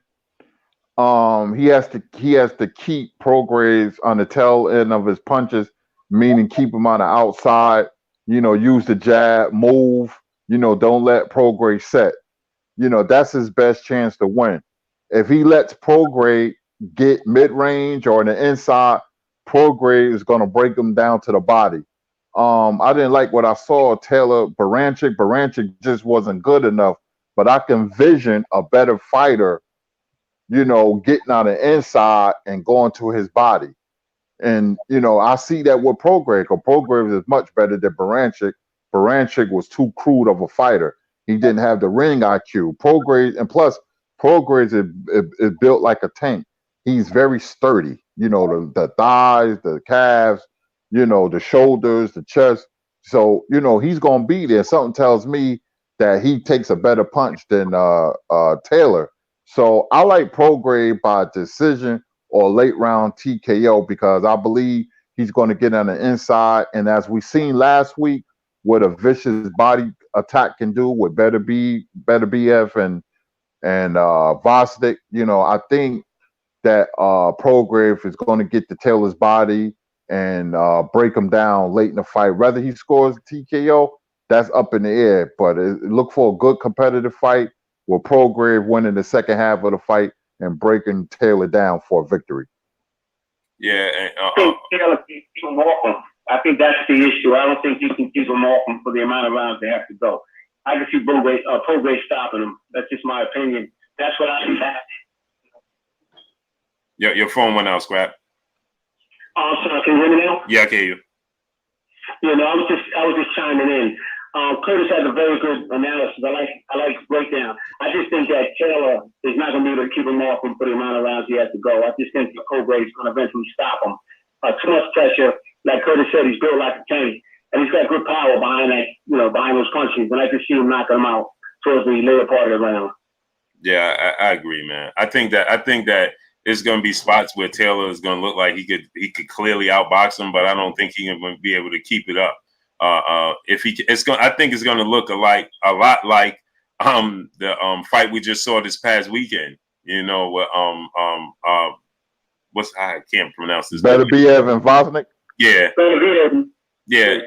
he has to keep Prograis on the tail end of his punches, meaning keep him on the outside. You know, use the jab, move. You know, don't let Prograis set. You know, that's his best chance to win. If he lets Prograis get mid-range or in the inside, Prograis is going to break him down to the body. I didn't like what I saw Taylor Baranchik. Baranchik just wasn't good enough, but I can vision a better fighter, you know, getting on the inside and going to his body. And, you know, I see that with Prograis, because Prograis is much better than Baranchik. Baranchik was too crude of a fighter. He didn't have the ring IQ. Prograis, and plus, Prograis is built like a tank. He's very sturdy. You know, the thighs, the calves, you know, the shoulders, the chest. So, you know, he's going to be there. Something tells me that he takes a better punch than Taylor. So I like Prograis by decision or late round TKO because I believe he's going to get on the inside. And as we seen last week, what a vicious body attack can do with Better BF and Vosdick, you know, I think that Prograis is going to get to Taylor's body and break him down late in the fight. Whether he scores TKO, that's up in the air. But look for a good competitive fight with Prograis winning the second half of the fight and breaking Taylor down for a victory. Yeah, I think Taylor can keep him off him. I think that's the issue. I don't think you can keep him off him for the amount of rounds they have to go. I can see Prograis stopping him. That's just my opinion. That's what I think happening. Your phone went out, Scrap. Oh, sorry. Can you hear me now? Yeah, I can hear you. You know, I was just chiming in. Curtis has a very good analysis. I like breakdown. I just think that Taylor is not going to be able to keep him off him for the amount of rounds he has to go. I just think that Prograis is going to eventually stop him. Too much pressure. Like Curtis said, he's built like a tank, and he's got good power behind that, you know, behind those punches. And I can see him knocking him out towards the later part of the round. Yeah, I agree, man. I think that there's going to be spots where Taylor is going to look like he could clearly outbox him, but I don't think he's going to be able to keep it up. If he, it's going, I think it's going to look a lot like the fight we just saw this past weekend. You know, I can't pronounce this. Better be Evan Vosnick. Yeah, yeah.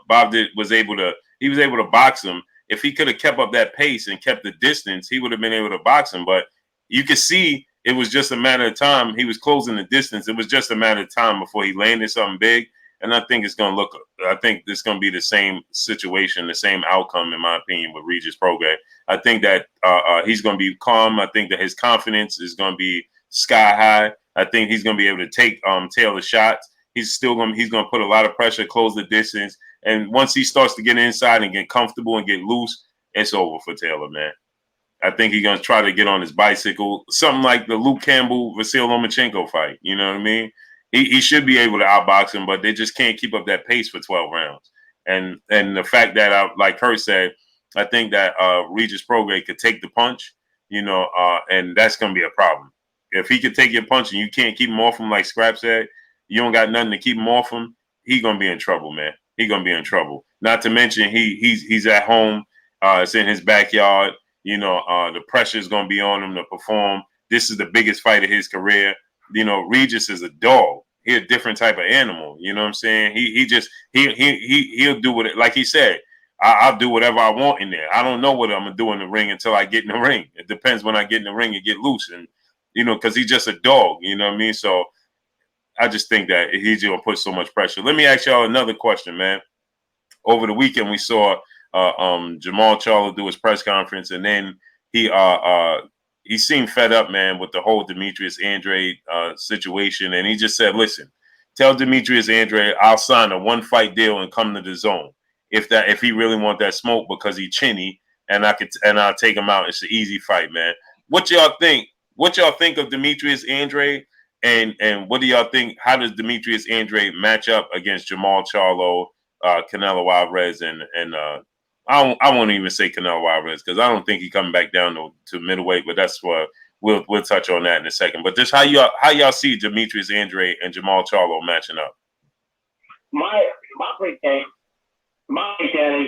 Bob was able to box him. If he could have kept up that pace and kept the distance, he would have been able to box him. But you could see it was just a matter of time. He was closing the distance. It was just a matter of time before he landed something big. And I think it's going to be the same situation, the same outcome, in my opinion, with Regis Prograis. I think that he's going to be calm. I think that his confidence is going to be sky high. I think he's going to be able to take Taylor shots. He's going to put a lot of pressure, close the distance. And once he starts to get inside and get comfortable and get loose, it's over for Taylor, man. I think he's going to try to get on his bicycle, something like the Luke Campbell-Vasyl Lomachenko fight. You know what I mean? He should be able to outbox him, but they just can't keep up that pace for 12 rounds. And the fact that, like Kurt said, I think that Regis Prograis could take the punch, and that's going to be a problem. If he could take your punch and you can't keep him off him, like Scrap said, you don't got nothing to keep him off him, he's going to be in trouble, man. He's going to be in trouble. Not to mention he's at home. It's in his backyard. The pressure is going to be on him to perform. This is the biggest fight of his career. Regis is a dog. He's a different type of animal. You know what I'm saying? He'll do what, like he said, I'll do whatever I want in there. I don't know what I'm going to do in the ring until I get in the ring. It depends when I get in the ring and get loose. And, because he's just a dog. You know what I mean? So I just think that he's going to put so much pressure. Let me ask y'all another question, man. Over the weekend, we saw Jamal Charlo do his press conference, and then he seemed fed up, man, with the whole Demetrius Andrade situation, and he just said, "Listen, tell Demetrius Andrade I'll sign a one-fight deal and come to the zone if he really want that smoke because he chinny, and I'll take him out. It's an easy fight, man." What y'all think? What y'all think of Demetrius Andrade, and what do y'all think? How does Demetrius Andrade match up against Jamal Charlo, Canelo Alvarez, and I won't even say Canelo Alvarez because I don't think he's coming back down to middleweight, but that's what we'll touch on that in a second. But just how y'all see Demetrius Andrade and Jamal Charlo matching up? My breakdown is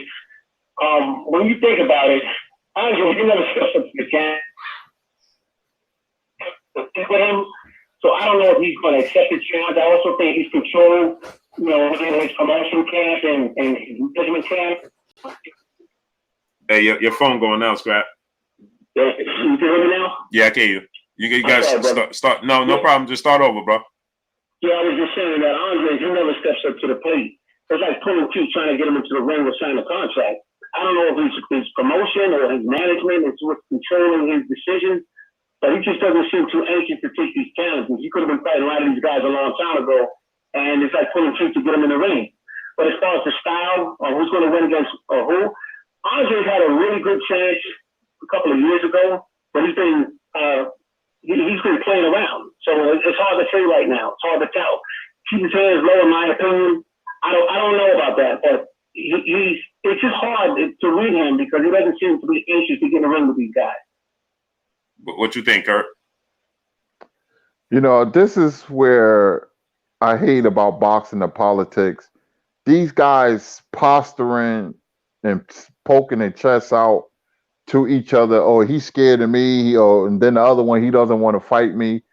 when you think about it, Andre, he never steps up to the can with him. So I don't know if he's going to accept the challenge. I also think he's controlled, within his promotion camp and his management camp. Hey, your phone going now, Scrap. You can hear me now? Yeah, I can hear you. You guys start. No problem. Just start over, bro. Yeah, I was just saying that Andre, he never steps up to the plate. It's like pulling teeth trying to get him into the ring or sign a contract. I don't know if it's his promotion or his management is what's controlling his decisions, but he just doesn't seem too anxious to take these challenges. He could have been fighting a lot of these guys a long time ago, and it's like pulling teeth to get him in the ring. But as far as the style or who's going to win against who, Andre's had a really good chance a couple of years ago, but he's been playing around. So it's hard to say right now. It's hard to tell. Keep his hands low, in my opinion. I don't know about that, but it's just hard to read him because he doesn't seem to be anxious to get in the ring with these guys. What you think, Kurt? This is where I hate about boxing the politics. These guys posturing and poking their chests out to each other. Oh, he's scared of me. And then the other one, he doesn't want to fight me.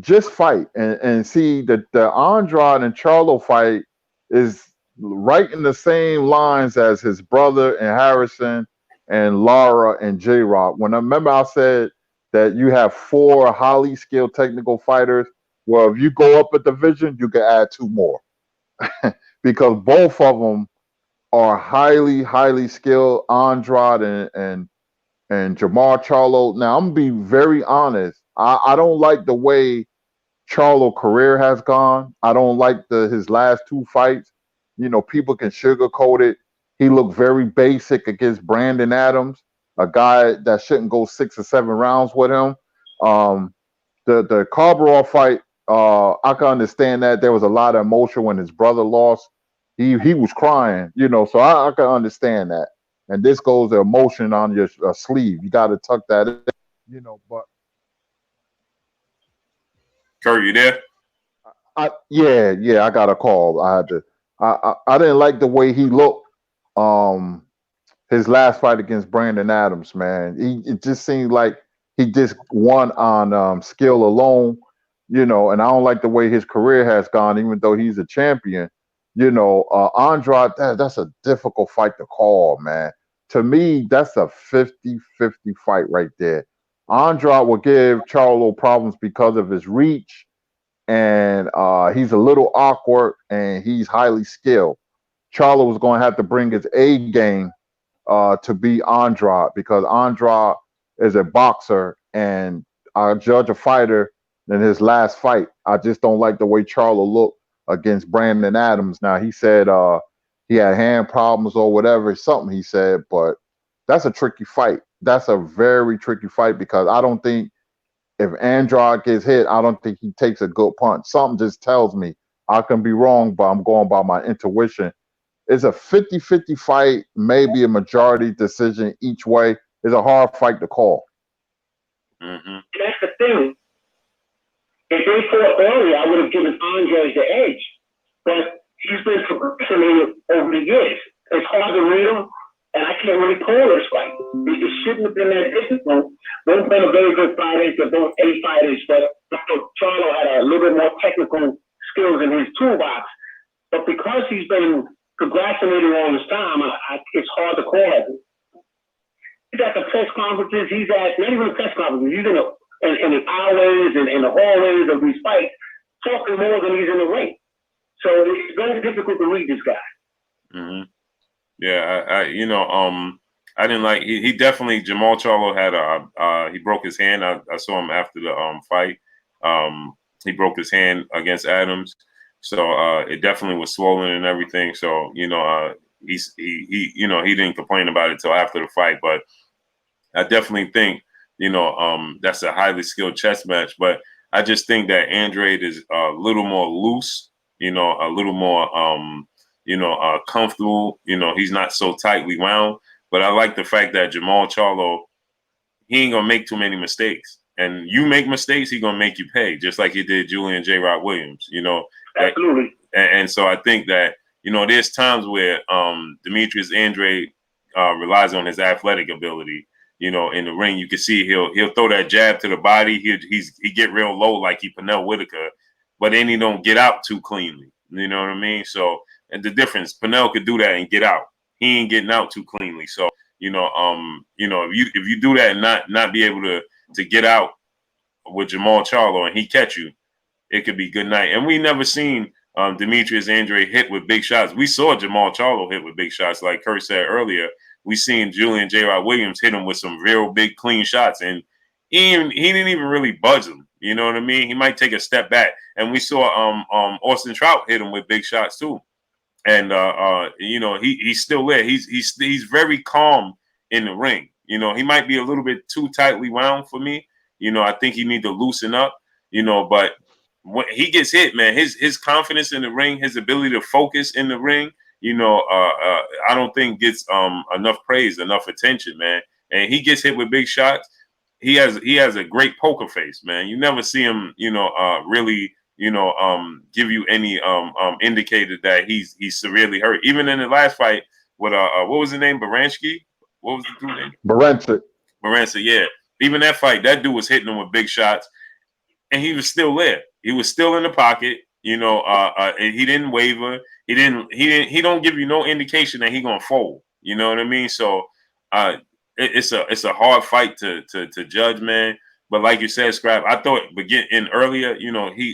Just fight and see that the Andrade and Charlo fight is right in the same lines as his brother and Harrison and Lara and J-Rock. When I remember I said that you have 4 highly skilled technical fighters. Well, if you go up a division, you can add 2 more because both of them are highly, highly skilled. Andrade and Jamal Charlo. Now, I'm going to be very honest. I don't like the way Charlo career has gone. I don't like his last 2 fights. People can sugarcoat it. He looked very basic against Brandon Adams, a guy that shouldn't go 6 or 7 rounds with him. The Carbarov fight, I can understand that. There was a lot of emotion when his brother lost. He was crying, so I can understand that. and this goes the emotion on your sleeve. You got to tuck that in, But Kurt, you there? yeah, I got a call. I had to. I didn't like the way he looked. His last fight against Brandon Adams, man, it just seemed like he just won on skill alone, And I don't like the way his career has gone, even though he's a champion. Andrade, that's a difficult fight to call, man. To me, that's a 50-50 fight right there. Andrade will give Charlo problems because of his reach, and he's a little awkward, and he's highly skilled. Charlo was going to have to bring his A game to be Andrade, because Andrade is a boxer, and I judge a fighter in his last fight. I just don't like the way Charlo looked against Brandon Adams. Now, he said he had hand problems or whatever, something he said, but that's a tricky fight. That's a very tricky fight, because I don't think if Andrade gets hit, I don't think he takes a good punch. Something just tells me, I can be wrong, but I'm going by my intuition. It's a 50-50 fight, maybe a majority decision each way. It's a hard fight to call. Mm-hmm. That's the thing. If they fought earlier, I would have given Andre the edge. But he's been progressing over the years. It's hard to read him, and I can't really call this fight. It shouldn't have been that difficult. Both been a very good fighters. They're both A fighters, but Charlo had a little bit more technical skills in his toolbox. But because he's been procrastinating all this time, it's hard to call it. He's at the press conferences. He's at, not even the press conferences, he's in the alleyways and in the hallways of these fights, talking more than he's in the ring. So it's very difficult to read this guy. Mm-hmm. Yeah, I didn't like. He definitely, Jamal Charlo had he broke his hand. I saw him after the fight. He broke his hand against Adams, so it definitely was swollen and everything. So he didn't complain about it till after the fight. But I definitely think that's a highly skilled chess match. But I just think that Andrade is a little more loose, a little more comfortable. He's not so tightly wound. But I like the fact that Jamal Charlo, he ain't gonna make too many mistakes. And you make mistakes, he's gonna make you pay, just like he did Julian J. Rod Williams. Absolutely. And so I think that there's times where Demetrius Andrade relies on his athletic ability. In the ring, you can see he'll throw that jab to the body. He get real low like he Pernell Whitaker, but then he don't get out too cleanly. You know what I mean? So, and the difference, Pernell could do that and get out. He ain't getting out too cleanly. So, if you do that and not be able to get out with Jamal Charlo and he catch you, it could be good night. And we never seen Demetrius Andrade hit with big shots. We saw Jamal Charlo hit with big shots, like Kurt said earlier. We seen Julian J. Rod Williams hit him with some real big clean shots, and he didn't even really budge him. You know what I mean? He might take a step back, and we saw Austin Trout hit him with big shots too. And he's still there. He's very calm in the ring. He might be a little bit too tightly wound for me. I think he need to loosen up. But when he gets hit, man, his confidence in the ring, his ability to focus in the ring, I don't think gets enough praise, enough attention, man. And he gets hit with big shots. He has a great poker face, man. You never see him, really, give you any indicator that he's severely hurt. Even in the last fight with what was his name, Baranski? What was the dude name? Baranski, yeah. Even that fight, that dude was hitting him with big shots, and he was still there. He was still in the pocket. And he didn't waver. He don't give you no indication that he gonna fold. You know what I mean? So it's a hard fight to judge, man. But like you said, Scrap, I thought earlier,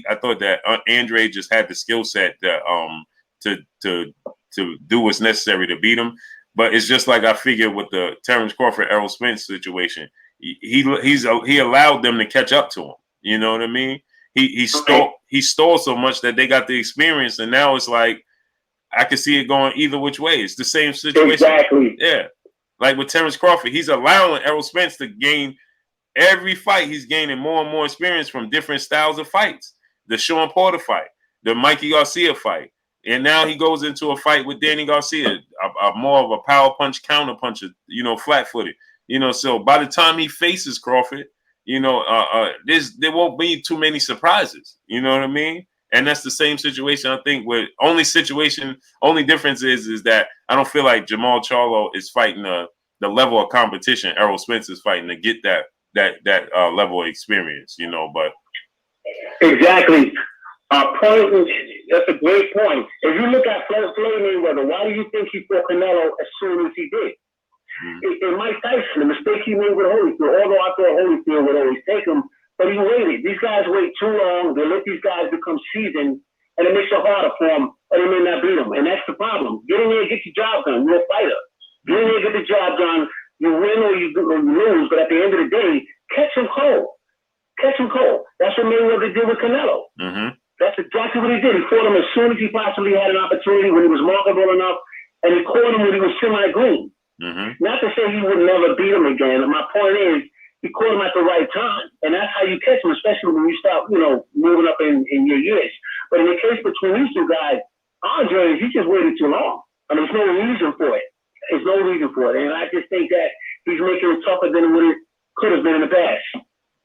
I thought that Andrade just had the skill set that to do what's necessary to beat him. But it's just like I figured with the Terrence Crawford, Errol Spence situation. He allowed them to catch up to him. You know what I mean? He stole so much that they got the experience, and now it's like I can see it going either which way. It's the same situation. Exactly. Yeah. Like with Terrence Crawford, he's allowing Errol Spence to gain every fight. He's gaining more and more experience from different styles of fights. The Sean Porter fight, the Mikey Garcia fight. And now he goes into a fight with Danny Garcia, a more of a power punch, counter puncher, flat footed. So by the time he faces Crawford, there won't be too many surprises. You know what I mean? And that's the same situation, I think. Only difference is that I don't feel like Jamal Charlo is fighting the level of competition Errol Spence is fighting to get that level of experience. But exactly. That's a great point. If you look at Floyd Mayweather, why do you think he fought Canelo as soon as he did? In Mike Tyson, the mistake he made with Holyfield, although I thought Holyfield would always take him, but he waited. These guys wait too long. They let these guys become seasoned, and it makes it harder for them, or they may not beat them. And that's the problem. Get in there, get your job done. You're a fighter. Get in there, get the job done. You win or you lose, but at the end of the day, catch him cold. Catch him cold. That's what Mayweather did with Canelo. Mm-hmm. That's exactly what he did. He fought him as soon as he possibly had an opportunity, when he was marketable enough, and he caught him when he was semi-green. Mm-hmm. Not to say he would never beat him again. My point is, he caught him at the right time, and that's how you catch him, especially when you start, moving up in your years. But in the case between these two guys, Andre, he just waited too long. I mean, there's no reason for it. There's no reason for it, and I just think that he's making it tougher than what it could have been in the past.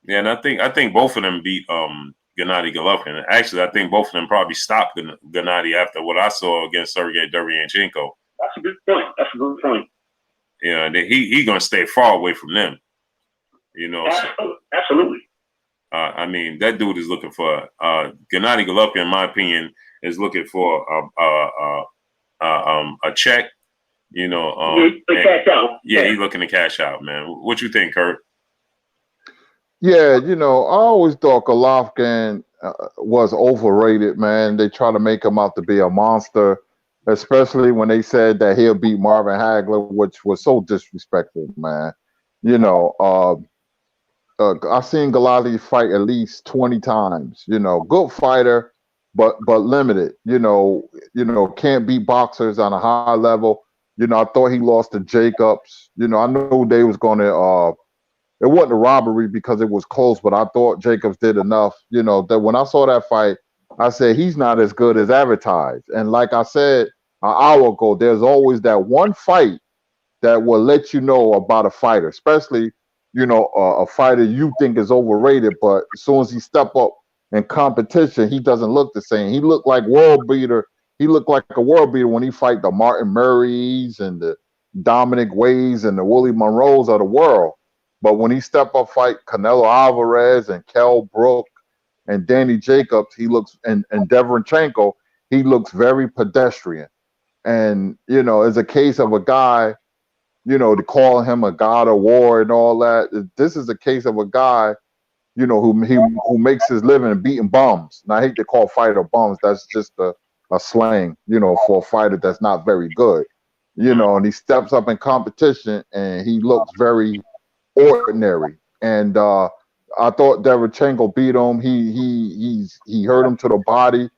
Yeah, and I think both of them beat Gennady Golovkin. Actually, I think both of them probably stopped Gennady after what I saw against Sergey Derevyanchenko. That's a good point. Yeah, he's gonna stay far away from them. Absolutely. I mean, that dude is looking for Gennady Golovkin, in my opinion, is looking for a check. Cash out. Yeah, he's looking to cash out, man. What you think, Kurt? Yeah, I always thought Golovkin was overrated, man. They try to make him out to be a monster, especially when they said that he'll beat Marvin Hagler, which was so disrespectful, man. I've seen Golovkin fight at least 20 times. Good fighter, but limited. Can't beat boxers on a high level. I thought he lost to Jacobs. I knew they was going to. It wasn't a robbery because it was close, but I thought Jacobs did enough. That when I saw that fight, I said he's not as good as advertised. And like I said an hour ago, there's always that one fight that will let you know about a fighter, especially a fighter you think is overrated, but as soon as he step up in competition, he doesn't look the same. He looked like world beater. He looked like a world beater when he fight the Martin Murrays and the Dominic Ways and the Willie Monroes of the world. But when he step up fight Canelo Alvarez and Kell Brook and Danny Jacobs, he looks and Deverenchenko, he looks very pedestrian. And it's a case of a guy, to call him a god of war and all that. This is a case of a guy, who makes his living beating bums. And I hate to call fighter bums. That's just a slang, for a fighter that's not very good. And he steps up in competition and he looks very ordinary. And I thought Deverenchenko beat him. He hurt him to the body,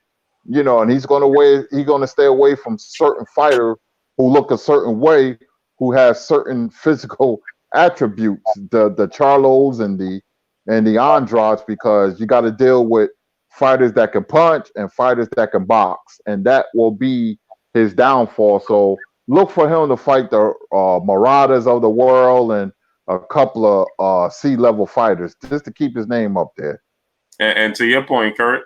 and he's gonna stay away from certain fighters who look a certain way, who has certain physical attributes, the Charlos and the Andrades, because you got to deal with fighters that can punch and fighters that can box, and that will be his downfall. So look for him to fight the Marauders of the world and a couple of C-level fighters just to keep his name up there. And to your point, Kurt,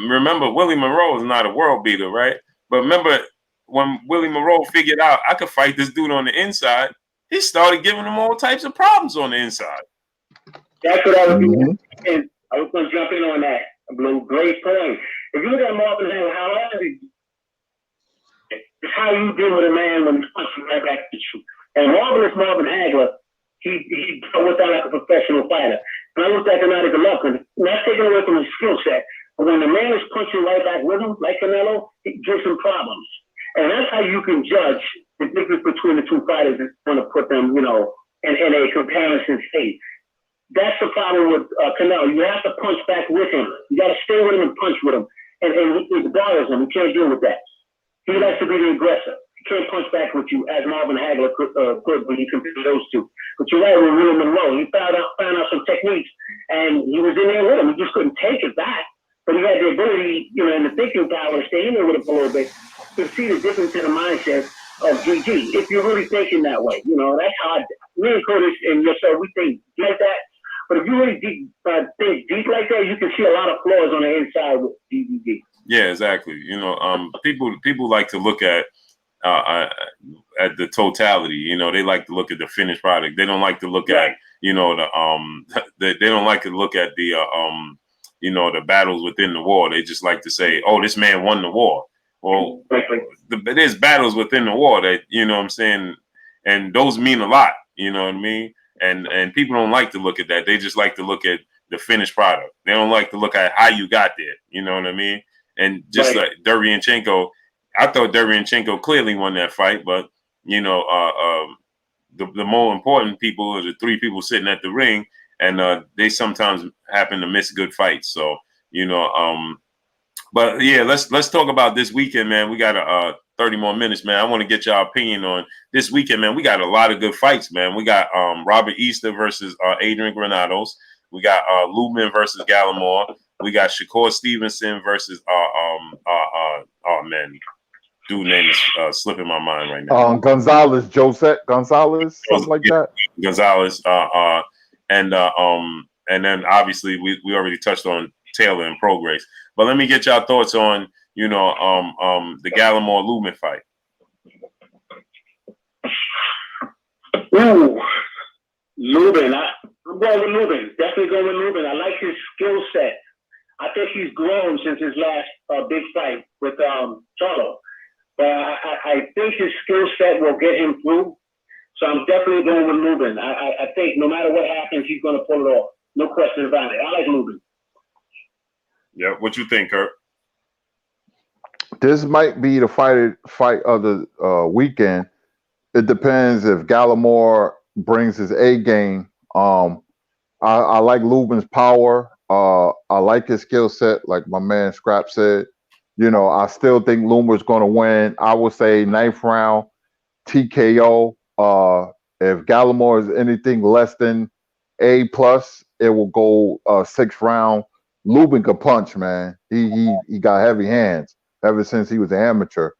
remember Willie Monroe is not a world beater, right? But remember when Willie Monroe figured out I could fight this dude on the inside, he started giving him all types of problems on the inside. That's what I was doing. And I was going to jump in on that. Blue, great point. If you look at Marvin Hagler, it's how you deal with a man when he's punching right back at you. And Marvin Hagler, he dealt with that like a professional fighter. And I looked at Gennady Golovkin, not taking away from his skill set, but when the man is punching right back with him, like Canelo, it gives him problems. And that's how you can judge the difference between the two fighters and want to put them, in a comparison state. That's the problem with Canelo. You have to punch back with him. You got to stay with him and punch with him. And it bothers him. You can't deal with that. He likes to be the aggressor. He can't punch back with you as Marvin Hagler could when you compare those two. But you're right with Willie Monroe. He found out some techniques, and he was in there with him. He just couldn't take it back. But he had the ability, and the thinking power to stay in there with him for a little bit. can see the difference in the mindset of GG. If you're really thinking that way, that's how me and Curtis and yourself, we think like that. But if you really think deep like that, you can see a lot of flaws on the inside with GG. Yeah, exactly. People like to look at the totality. They like to look at the finished product. They don't like to look at they don't like to look at the battles within the war. They just like to say, oh, this man won the war. Well, there's battles within the war that, what I'm saying, and those mean a lot, you know what I mean? And people don't like to look at that. They just like to look at the finished product. They don't like to look at how you got there, you know what I mean? And just like Derevyanchenko, I thought Derevyanchenko clearly won that fight, but, the more important people are the three people sitting at the ring, and they sometimes happen to miss good fights. So, but yeah, let's talk about this weekend, man. We got 30 more minutes, man. I want to get your opinion on this weekend, man. We got a lot of good fights, man. We got Robert Easter versus Adrian Granados. We got Lubin versus Gallimore. We got Shakur Stevenson versus oh man, dude name is slipping my mind right now. Gonzalez, Josette Gonzalez, something like that. Gonzalez, and then obviously we already touched on Taylor and Prograis. But let me get y'all thoughts on the Gallimore Lubin fight. Ooh, Lubin. I'm going with Lubin. Definitely going with Lubin. I like his skill set. I think he's grown since his last big fight with Charlo. But I think his skill set will get him through. So I'm definitely going with Lubin. I think no matter what happens, he's going to pull it off. No question about it. I like Lubin. Yeah, what you think, Kurt? This might be the fight of the weekend. It depends if Gallimore brings his A game. I like Lubin's power. I like his skill set, like my man Scrap said. I still think Lubin's going to win. I would say 9th round TKO. If Gallimore is anything less than A plus, it will go 6th round. Lubin can punch, man. He got heavy hands ever since he was an amateur.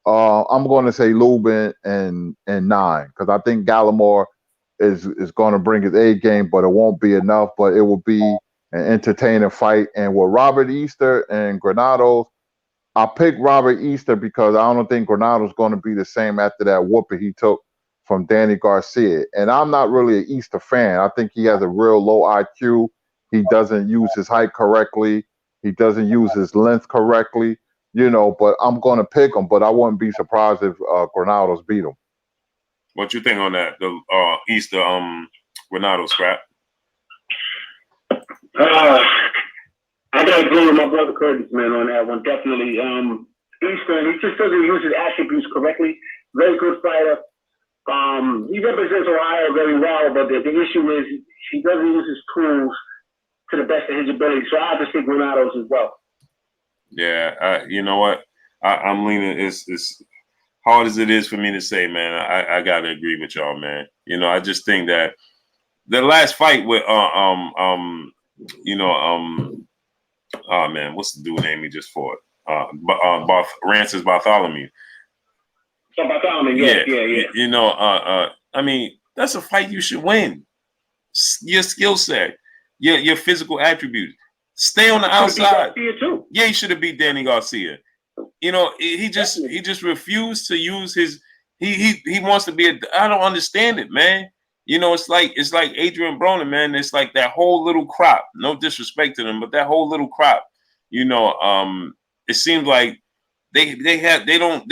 I'm going to say Lubin and 9 because I think Gallimore is going to bring his A game, but it won't be enough. But it will be an entertaining fight. And with Robert Easter and Granados, I picked Robert Easter because I don't think Granados going to be the same after that whooping he took from Danny Garcia. And I'm not really an Easter fan. I think he has a real low IQ. He doesn't use his height correctly. He doesn't use his length correctly, but I'm going to pick him, but I wouldn't be surprised if Granados beat him. What you think on that, the Easter Granados Scrap? I got to agree with my brother Curtis, man, on that one. Definitely. Easter, he just doesn't use his attributes correctly. Very good fighter. He represents Ohio very well, but the issue is he doesn't use his tools to the best of his ability. So I have to say Granados as well. Yeah, you know what? I'm leaning. It's hard as it is for me to say, man. I gotta agree with y'all, man. I just think that the last fight with oh man, what's the dude name he just fought? Rancis Bartholomew. So Bartholomew, yeah. I mean, that's a fight you should win. Your skill set, your physical attributes. Stay on the outside. Too. Yeah, he should have beat Danny Garcia. He just refused to use his. He wants to be I don't understand it, man. It's like Adrian Broner, man. It's like that whole little crop. No disrespect to them, but that whole little crop. It seems like they don't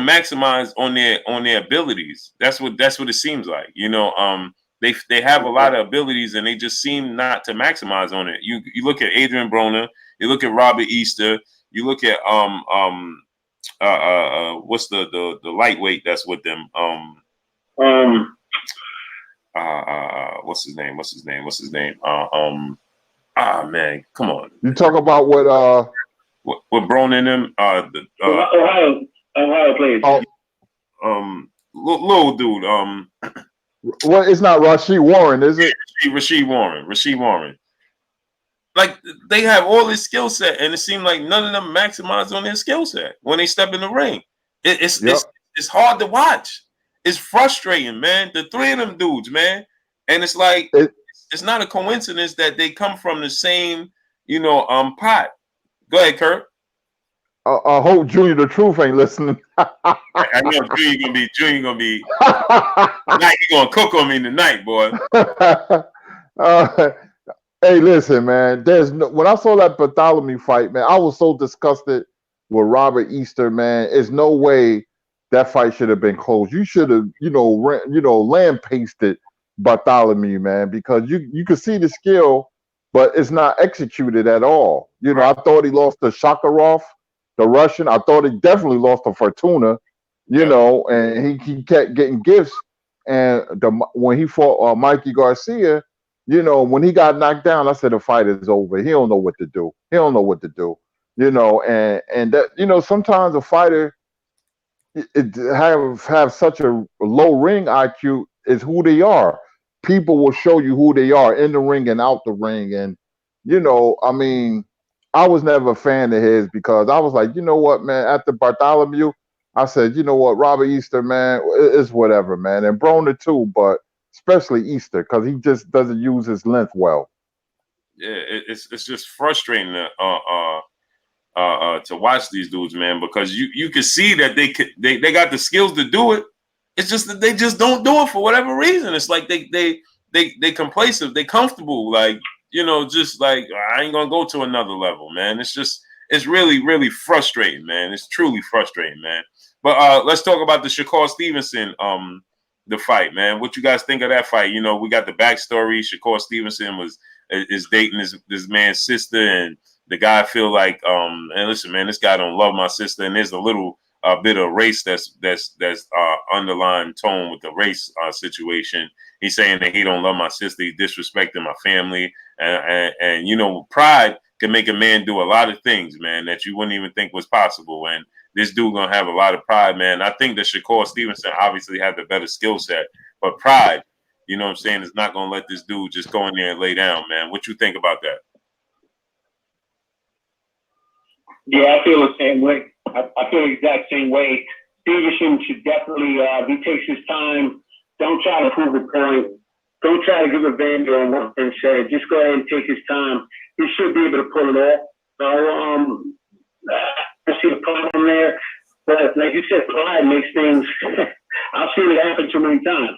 maximize on their abilities. That's what it seems like. They have a lot of abilities and they just seem not to maximize on it. You look at Adrian Broner, you look at Robert Easter, you look at what's the lightweight that's with them? What's his name? Man, come on. You talk about what Broner and them Ohio players. Little dude. Well, it's not Rasheed Warren, is it? Rasheed Warren. like they have all this skill set, and it seemed like none of them maximize on their skill set when they step in the ring. It's hard to watch. It's frustrating, man. The three of them dudes, man, and it's like it's not a coincidence that they come from the same, pot. Go ahead, Kurt. I hope Junior the Truth ain't listening. I know Junior gonna be tonight. He gonna cook on me tonight, boy. Hey, listen, man. When I saw that Bartholomew fight, man, I was so disgusted with Robert Easter, man. There's no way that fight should have been close. You should have, land pasted Bartholomew, man, because you could see the skill, but it's not executed at all. I thought he lost to Shakarov, the Russian. I thought he definitely lost to Fortuna, and he kept getting gifts. And when he fought Mikey Garcia, when he got knocked down, I said the fight is over. He don't know what to do. And that sometimes a fighter have such a low ring IQ is who they are. People will show you who they are in the ring and out the ring. And I was never a fan of his because I was like, you know what, man, after Bartholomew, I said, you know what, Robert Easter, man, it's whatever, man. And Broner too, but especially Easter, because he just doesn't use his length well. Yeah, it's just frustrating to watch these dudes, man, because you can see that they got the skills to do it. It's just that they just don't do it for whatever reason. It's like they complacent, they comfortable, like just like I ain't gonna go to another level, man. It's really, really frustrating, man. It's truly frustrating, man. But let's talk about the Shakur Stevenson the fight, man. What you guys think of that fight? We got the backstory. Shakur Stevenson is dating this man's sister, and the guy feel like, and listen, man, this guy don't love my sister, and there's a little bit of race that's underlying tone with the race situation. He's saying that he don't love my sister, he disrespecting my family, and pride can make a man do a lot of things, man, that you wouldn't even think was possible. And this dude gonna have a lot of pride, man. I think that Shakur Stevenson obviously had the better skill set, but pride, what I'm saying, is not gonna let this dude just go in there and lay down, man. What you think about that? Yeah, I feel the same way. I feel the exact same way. Stevenson should definitely, if he takes his time, don't try to prove a point. Don't try to give a vendor on what they said. Just go ahead and take his time. He should be able to pull it off. So, I see the problem there. But like you said, pride makes things, I've seen it happen too many times.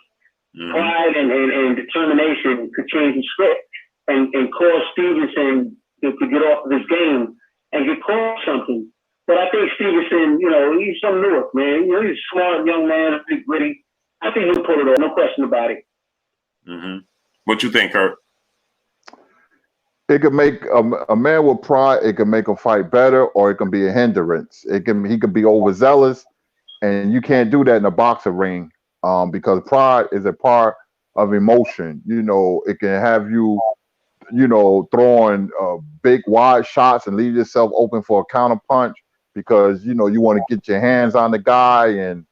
Mm-hmm. Pride and determination could change the script and cause Stevenson to get off of his game and get called something. But I think Stevenson, he's from Newark, man. He's a smart young man, big gritty. I think he'll pull it off, no question about it. Mm-hmm. What you think, Kurt? It could make a man with pride. It can make a fight better, or it can be a hindrance. He could be overzealous, and you can't do that in a boxing ring because pride is a part of emotion. It can have you, throwing big wide shots and leave yourself open for a counter punch because you want to get your hands on the guy, and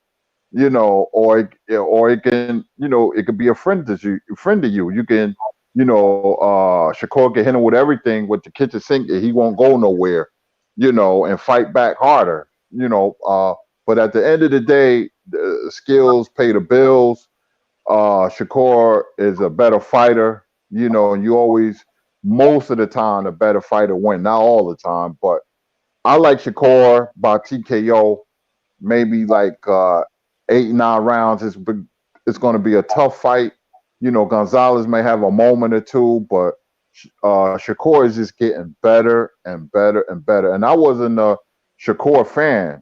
or it can, it could be a friend to you. You can. Shakur can hit him with everything with the kitchen sink. He won't go nowhere, and fight back harder, But at the end of the day, the skills pay the bills. Shakur is a better fighter, and you always, most of the time, a better fighter win. Not all the time, but I like Shakur by TKO, maybe like 8-9 rounds. It's going to be a tough fight. Gonzalez may have a moment or two, but Shakur is just getting better and better and better. And I wasn't a Shakur fan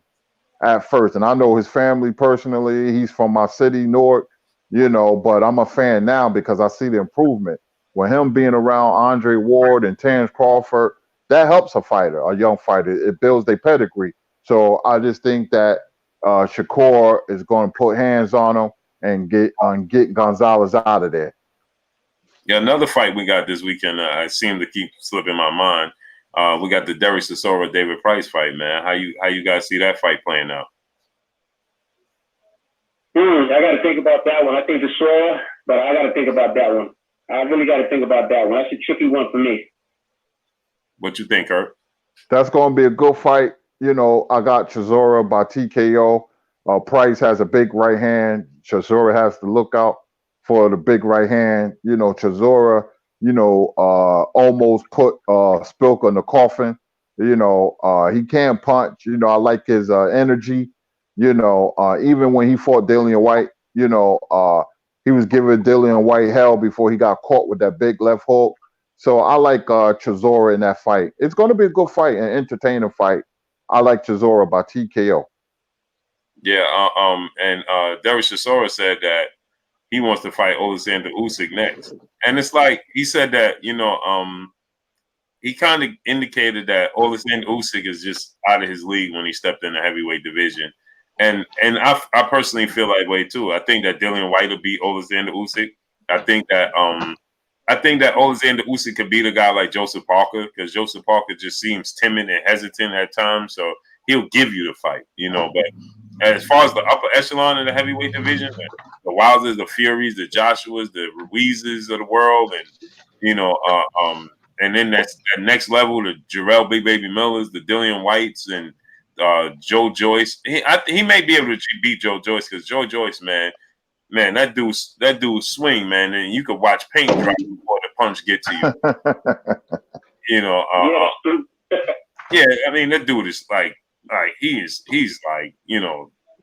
at first, and I know his family personally. He's from my city, Newark, but I'm a fan now because I see the improvement. With him being around Andre Ward and Terrence Crawford, that helps a young fighter. It builds their pedigree. So I just think that Shakur is going to put hands on him and get Gonzalez out of there. Yeah, another fight we got this weekend. I seem to keep slipping my mind. We got the Derek Chisora David Price fight, man. How you guys see that fight playing out? I got to think about that one. I think Chisora, but I got to think about that one. I really got to think about that one. That's a tricky one for me. What you think, Kurt? That's going to be a good fight. You know, I got Chisora by TKO. Price has a big right hand. Chisora has to look out for the big right hand. You know, Chisora, almost put Spilka in the coffin. You know, he can punch. You know, I like his energy. You know, even when he fought Dillian White, he was giving Dillian White hell before he got caught with that big left hook. So I like Chisora in that fight. It's going to be a good fight, an entertaining fight. I like Chisora by TKO. Yeah, and Darius Chisora said that he wants to fight Oleksandr Usyk next, and it's like he said that he kind of indicated that Oleksandr Usyk is just out of his league when he stepped in the heavyweight division, and I personally feel that way too. I think that Dillian White will beat Oleksandr Usyk. I think that Oleksandr Usyk could beat a guy like Joseph Parker because Joseph Parker just seems timid and hesitant at times, so he'll give you the fight, But as far as the upper echelon of the heavyweight division, the Wilders, the Furies, the Joshuas, the Ruizes of the world, and then that next level, the Jarrell Big Baby Millers, the Dillian Whites, and Joe Joyce. He may be able to beat Joe Joyce because Joe Joyce, man, that dude swing, man, and you could watch paint dry before the punch get to you. Yeah, I mean that dude is like he's like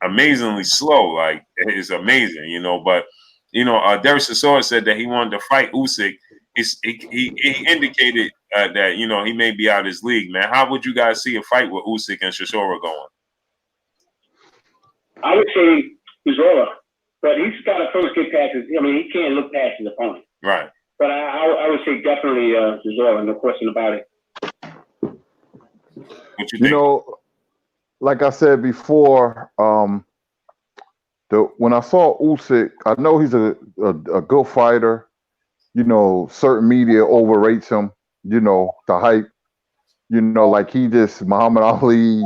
amazingly slow, like it's amazing, But Darius Chisora said that he wanted to fight Usyk. He indicated that he may be out of his league, man. How would you guys see a fight with Usyk and Chisora going? I would say Chisora. But he's got to first get past his. I mean, he can't look past his opponent. Right. But I would say definitely Chisora, no question about it. What you think? Like I said before, when I saw Usyk, I know he's a good fighter. Certain media overrates him. The hype. Like he just Muhammad Ali.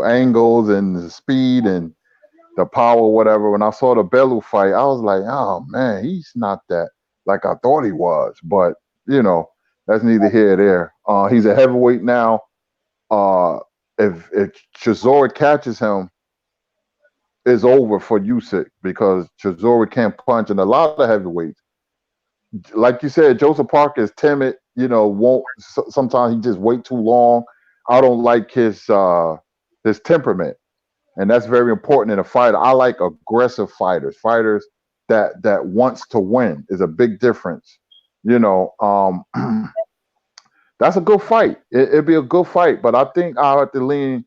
Angles and the speed and the power, whatever. When I saw the Bellew fight, I was like, oh man, he's not that like I thought he was. But that's neither here nor there. He's a heavyweight now. If Chisora catches him, it's over for Usyk because Chisora can't punch, and a lot of heavyweights, like you said, Joseph Parker is timid. Won't sometimes he just wait too long. I don't like his temperament. And that's very important in a fight. I like aggressive fighters that wants to win is a big difference. That's a good fight. It'd be a good fight, but I think I have to lean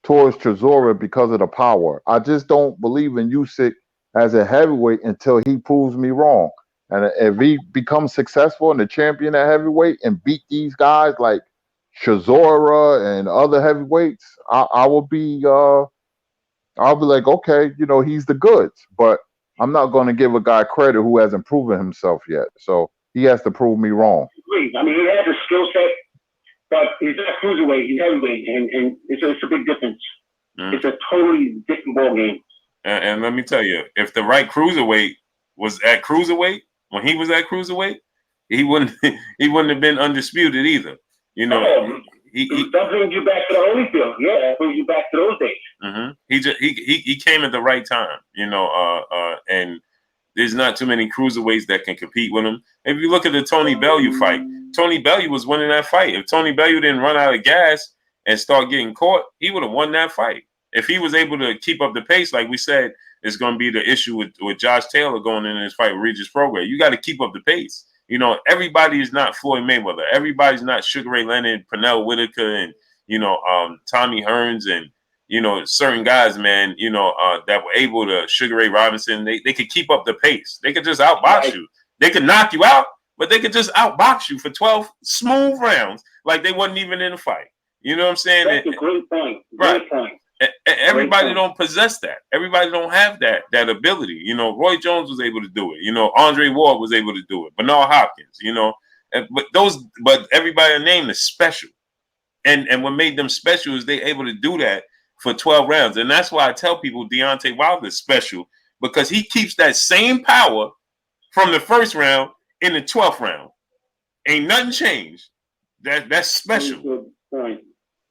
towards Chisora because of the power. I just don't believe in Usyk as a heavyweight until he proves me wrong. And if he becomes successful and the champion at heavyweight and beat these guys like Chisora and other heavyweights, I will be. I'll be like, okay, he's the goods, but I'm not going to give a guy credit who hasn't proven himself yet. So he has to prove me wrong. I mean, he has a skill set, but he's not cruiserweight, he's heavyweight, and it's a big difference. It's a totally different ball game. And let me tell you, if the right cruiserweight was at cruiserweight, when he was at cruiserweight, he wouldn't have been undisputed either. That brings you back to the Holyfield. Yeah, that brings you back to those days. Mm-hmm. He came at the right time, and there's not too many cruiserweights that can compete with him. If you look at the Tony Bellew fight, Tony Bellew was winning that fight. If Tony Bellew didn't run out of gas and start getting caught, he would have won that fight. If he was able to keep up the pace, like we said, it's going to be the issue with Josh Taylor going in this fight with Regis Prograis. You got to keep up the pace. Everybody is not Floyd Mayweather. Everybody's not Sugar Ray Leonard, Pernell Whitaker, and Tommy Hearns, and certain guys, man. That were able to Sugar Ray Robinson. They could keep up the pace. They could just outbox you. They could knock you out, but they could just outbox you for 12 smooth rounds, like they wasn't even in a fight. You know what I'm saying? That's a great point. Great point. Everybody don't possess that. Everybody don't have that ability. Roy Jones was able to do it. Andre Ward was able to do it. Bernard Hopkins. But everybody named is special. And what made them special is they able to do that for 12 rounds. And that's why I tell people Deontay Wilder is special because he keeps that same power from the first round in the 12th round. Ain't nothing changed. That's special. Good point.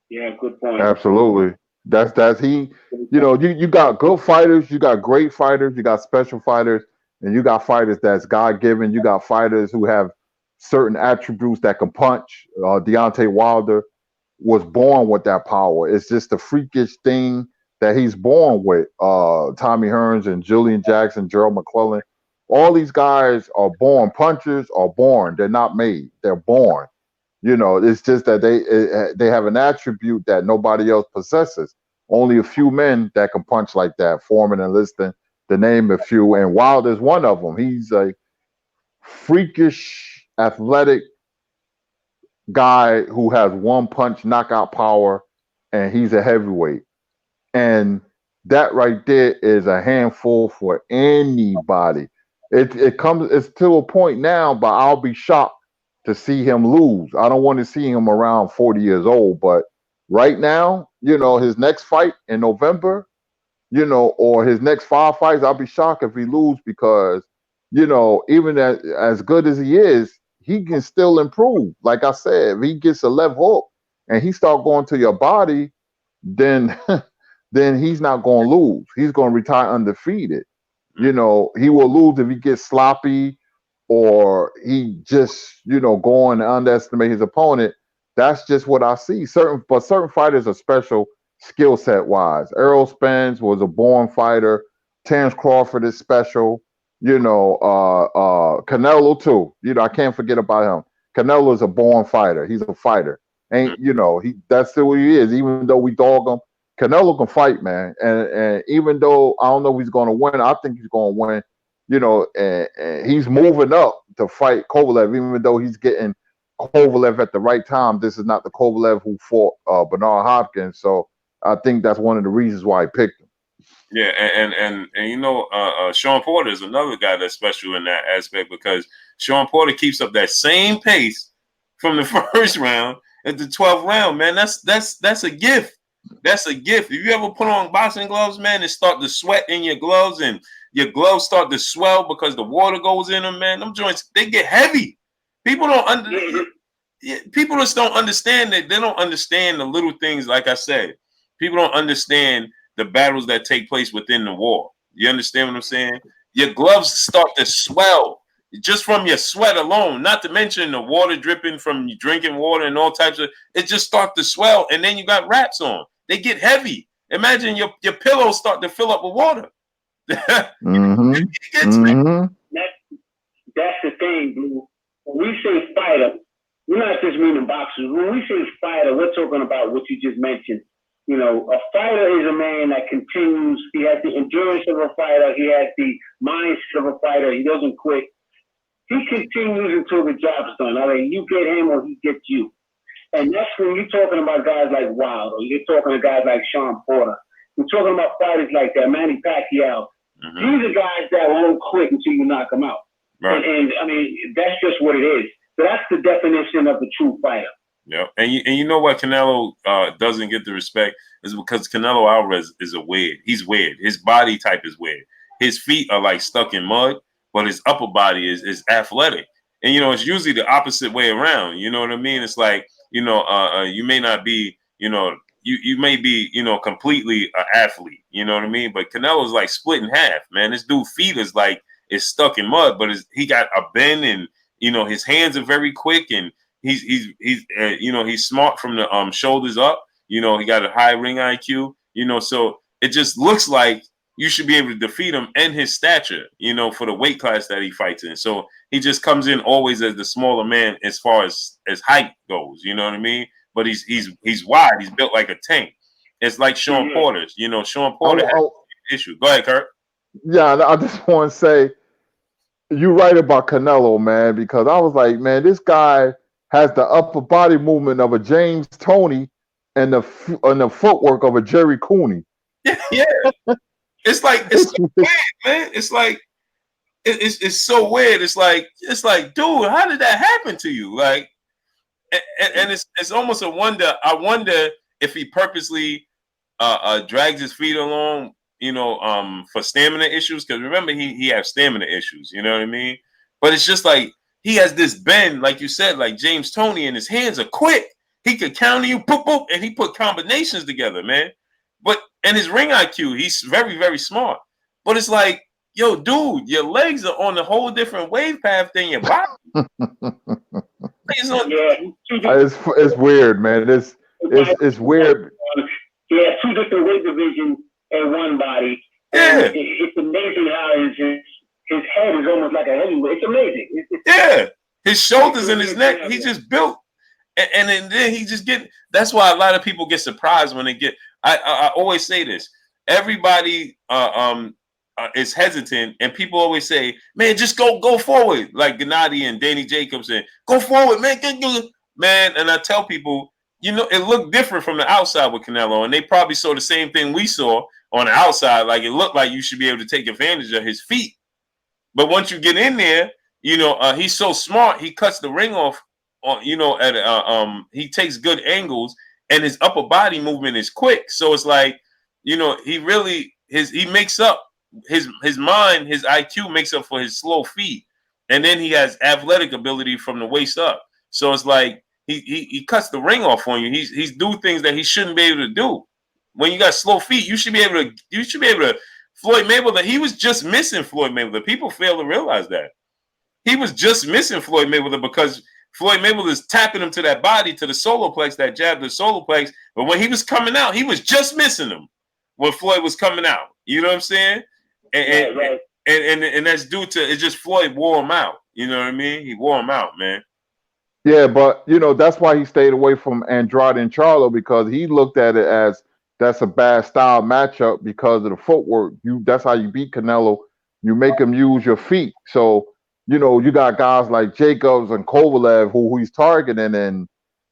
Yeah, good point. Absolutely. That's he. You know, you got good fighters, you got great fighters, you got special fighters, and you got fighters that's God given. You got fighters who have certain attributes that can punch. Deontay Wilder was born with that power. It's just a freakish thing that he's born with. Tommy Hearns and Julian Jackson, Gerald McClellan, all these guys are born punchers. Are born. They're not made. They're born. You know, it's just that they have an attribute that nobody else possesses. Only a few men that can punch like that. Foreman and Liston, to name a few, and Wilder's one of them. He's a freakish, athletic guy who has one punch knockout power, and he's a heavyweight. And that right there is a handful for anybody. It's to a point now, but I'll be shocked to see him lose. I don't want to see him around 40 years old, but right now, you know, his next fight in November, you know, or his next 5 fights, I'll be shocked if he lose because, you know, even as good as he is, he can still improve. Like I said, if he gets a left hook and he start going to your body, then then he's not going to lose. He's going to retire undefeated. You know, he will lose if he gets sloppy or he just, you know, going to underestimate his opponent. That's just what I see. Certain fighters are special skill set wise. Errol Spence was a born fighter. Terrence Crawford is special. You know, Canelo too. You know, I can't forget about him. Canelo is a born fighter. He's a fighter. Ain't you know? That's who he is. Even though we dog him, Canelo can fight, man. And even though I don't know if he's going to win, I think he's going to win. You know, and he's moving up to fight Kovalev, even though he's getting Kovalev at the right time. This is not the Kovalev who fought Bernard Hopkins. So I think that's one of the reasons why I picked him. Yeah, and you know, Sean Porter is another guy that's special in that aspect because Sean Porter keeps up that same pace from the first round at the 12th round, man. That's a gift. That's a gift. If you ever put on boxing gloves, man, and start to sweat in your gloves and your gloves start to swell because the water goes in them, man, them joints, they get heavy. People people just don't understand that. They don't understand the little things. Like I said, people don't understand the battles that take place within the war. You understand what I'm saying? Your gloves start to swell just from your sweat alone, not to mention the water dripping from you drinking water and all types of, it just starts to swell. And then you got wraps on. They get heavy. Imagine your pillows start to fill up with water. Mm-hmm. That's the thing, Blue. When we say fighter, we're not just meaning boxers. When we say fighter, we're talking about what you just mentioned. You know, a fighter is a man that continues. He has the endurance of a fighter. He has the mindset of a fighter. He doesn't quit. He continues until the job's done. All right, you get him or he gets you. And that's when you're talking about guys like Wilder. You're talking to guys like Sean Porter. You're talking about fighters like that, Manny Pacquiao. Mm-hmm. These are guys that won't quit until you knock them out. Right. And I mean, that's just what it is. So that's the definition of the true fighter. Yeah, and you know what Canelo doesn't get the respect is because Canelo Alvarez is a weird. He's weird. His body type is weird. His feet are like stuck in mud, but his upper body is athletic. And you know, it's usually the opposite way around. You know what I mean? It's like, you know, you may not be, you know, you may be, you know, completely an athlete. You know what I mean? But Canelo's like split in half, man. This dude feet is like is stuck in mud, but he got a bend, and you know his hands are very quick, and he's you know, he's smart from the shoulders up. You know, he got a high ring IQ. You know, so it just looks like you should be able to defeat him and his stature. You know, for the weight class that he fights in. So he just comes in always as the smaller man as far as height goes. You know what I mean? But he's wide. He's built like a tank. It's like Sean Porter's. You know, Sean Porter has an issue. Go ahead, Kurt. Yeah, I just want to say you're right about Canelo, man, because I was like, man, this guy has the upper body movement of a James Toney and the footwork of a Jerry Cooney. Yeah. It's so weird, man. It's like it's so weird. It's like, dude, how did that happen to you? Like, and it's almost a wonder. I wonder if he purposely drags his feet along, you know, for stamina issues. Because remember, he has stamina issues. You know what I mean? But it's just like he has this bend, like you said, like James Toney, and his hands are quick. He could counter you, boop, boop, and he put combinations together, man. And his ring IQ, he's very, very smart. But it's like, yo, dude, your legs are on a whole different wave path than your body. It's weird, man. It's weird. He has two different weight divisions in one body. Yeah. It's amazing how his head is almost like a heavyweight. It's amazing. Yeah. His shoulders and his neck, he just built. And then he just get. That's why a lot of people get surprised when they get. I always say this. Everybody is hesitant, and people always say, "Man, just go forward." Like Gennady and Danny Jacobs and go forward, man. Man, and I tell people, it looked different from the outside with Canelo, and they probably saw the same thing we saw on the outside. Like it looked like you should be able to take advantage of his feet, but once you get in there, he's so smart. He cuts the ring off. He takes good angles, and his upper body movement is quick. So it's like, he really he makes up his mind, his IQ makes up for his slow feet, and then he has athletic ability from the waist up. So it's like he cuts the ring off on you. He's do things that he shouldn't be able to do. When you got slow feet, you should be able to. Floyd Mayweather, he was just missing Floyd Mayweather. People fail to realize that he was just missing Floyd Mayweather because Floyd Mayweather is tapping him to that body, to the solar plex, that jab to the solar plex. But when he was coming out, he was just missing him when Floyd was coming out. You know what I'm saying? And that's due to it's just Floyd wore him out. You know what I mean? He wore him out, man. Yeah, but that's why he stayed away from Andrade and Charlo, because he looked at it as that's a bad style matchup because of the footwork. That's how you beat Canelo. You make him use your feet. So you got guys like Jacobs and Kovalev who he's targeting,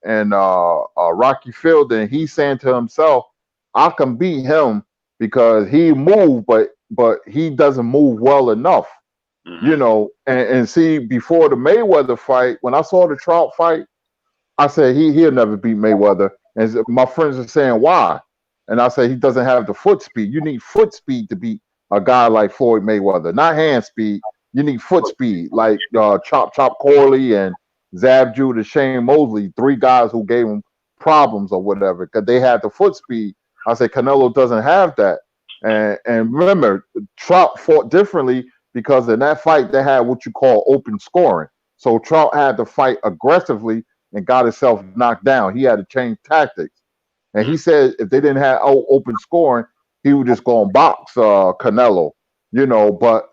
and Rocky Field, and he's saying to himself, I can beat him because he moved, but he doesn't move well enough. Mm-hmm. And see, before the Mayweather fight, when I saw the Trout fight, I said he'll never beat Mayweather. And my friends are saying why? And I said he doesn't have the foot speed. You need foot speed to beat a guy like Floyd Mayweather, not hand speed. You need foot speed, like Chop Corley and Zab Judah and Shane Mosley, three guys who gave him problems or whatever because they had the foot speed. I said Canelo doesn't have that. And remember, Trout fought differently because in that fight they had what you call open scoring. So Trout had to fight aggressively and got himself knocked down. He had to change tactics. And he said if they didn't have open scoring, he would just go and box Canelo. But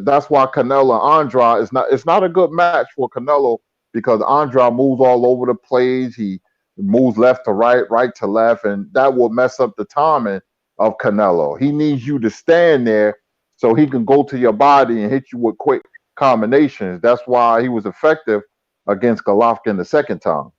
that's why Canelo and Andrade it's not a good match for Canelo because Andrade moves all over the place. He moves left to right, right to left, and that will mess up the timing of Canelo. He needs you to stand there so he can go to your body and hit you with quick combinations. That's why he was effective against Golovkin the second time.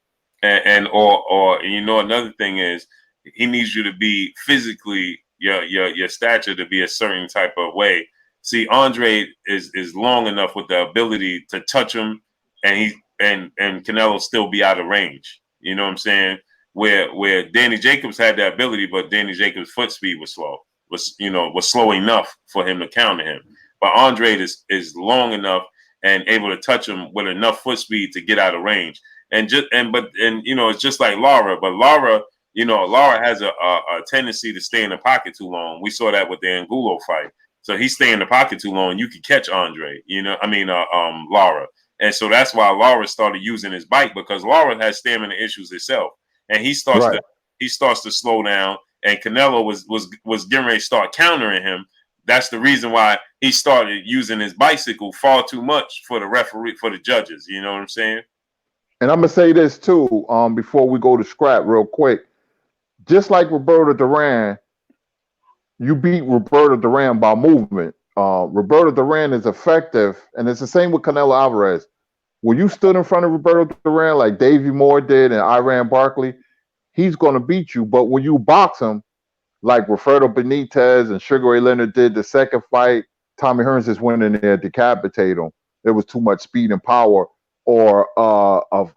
And another thing is he needs you to be physically your stature to be a certain type of way. See, Andre is long enough with the ability to touch him, and Canelo still be out of range. You know what I'm saying? Where Danny Jacobs had that ability, but Danny Jacobs' foot speed was slow. Was slow enough for him to counter him. But Andre is long enough and able to touch him with enough foot speed to get out of range. It's just like Lara, but Lara has a tendency to stay in the pocket too long. We saw that with the Angulo fight. So he stay in the pocket too long. You could catch Andre, Lara. And so that's why Lara started using his bike because Lara has stamina issues herself. And he starts to slow down. And Canelo was getting ready to start countering him. That's the reason why he started using his bicycle far too much for the referee, for the judges. You know what I'm saying? And I'm gonna say this too, before we go to scrap real quick. Just like Roberto Duran, you beat Roberto Duran by movement. Roberto Duran is effective, and it's the same with Canelo Alvarez. When you stood in front of Roberto Duran like Davey Moore did and Iran Barkley, he's gonna beat you. But when you box him, like Wilfredo Benitez and Sugar Ray Leonard did the second fight, Tommy Hearns just went in there, decapitate him. There was too much speed and power. Or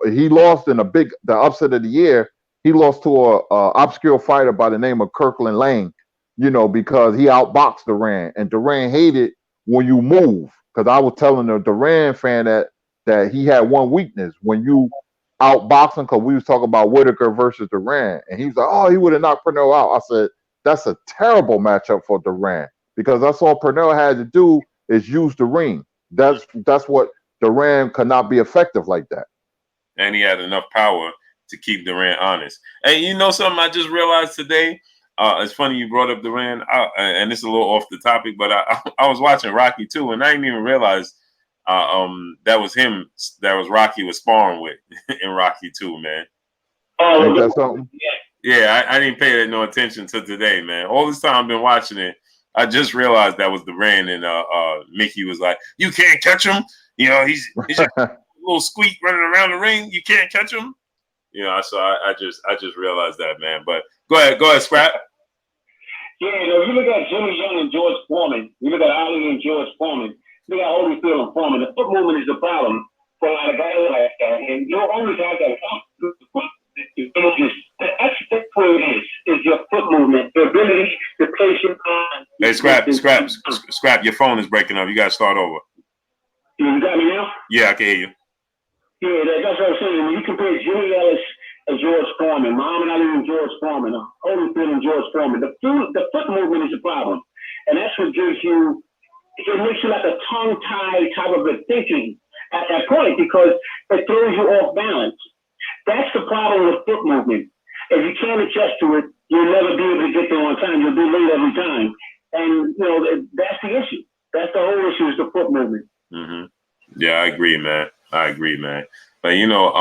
he lost in the upset of the year. He lost to a obscure fighter by the name of Kirkland Lane, because he outboxed Duran, and Duran hated when you move. Because I was telling the Duran fan that that he had one weakness when you outboxing, because we was talking about Whitaker versus Durant, and he was like, "Oh, he would have knocked Pernell out." I said, "That's a terrible matchup for Durant because that's all Pernell had to do is use the ring. That's what Durant could not be effective like that." And he had enough power to keep Durant honest. Hey, you know something I just realized today? It's funny you brought up Durant, and it's a little off the topic, but I was watching Rocky 2, and I didn't even realize that was him. That was Rocky was sparring with in Rocky 2, man. Oh, Ain't that something? Yeah, I didn't pay that no attention to today, man. All this time I've been watching it, I just realized that was Durant, and Mickey was like, "You can't catch him. You know, he's just a little squeak running around the ring. You can't catch him." You know, so I just realized that, man. But go ahead, Scrap. Yeah, you know, you look at Jimmy Young and George Foreman. You look at Ali and George Foreman. You look at Holyfield and Foreman. The foot movement is the problem for a lot of guys like that. And you don't always have that. That's where it is your foot movement, the ability, the patient. Hey, Scrap, your phone is breaking up. You got to start over. You got me now? Yeah, I can hear you. Yeah, that's what I'm saying. When you compare Jimmy Ellis and George Foreman, Muhammad Ali and George Foreman, Holyfield and George Foreman, the foot movement is a problem. And that's what gives you, it makes you like a tongue-tied type of a thinking at that point because it throws you off balance. That's the problem with foot movement. If you can't adjust to it, you'll never be able to get there on time. You'll be late every time. And, you know, that's the issue. That's the whole issue is the foot movement. Mm-hmm. Yeah, I agree, man. But, you know,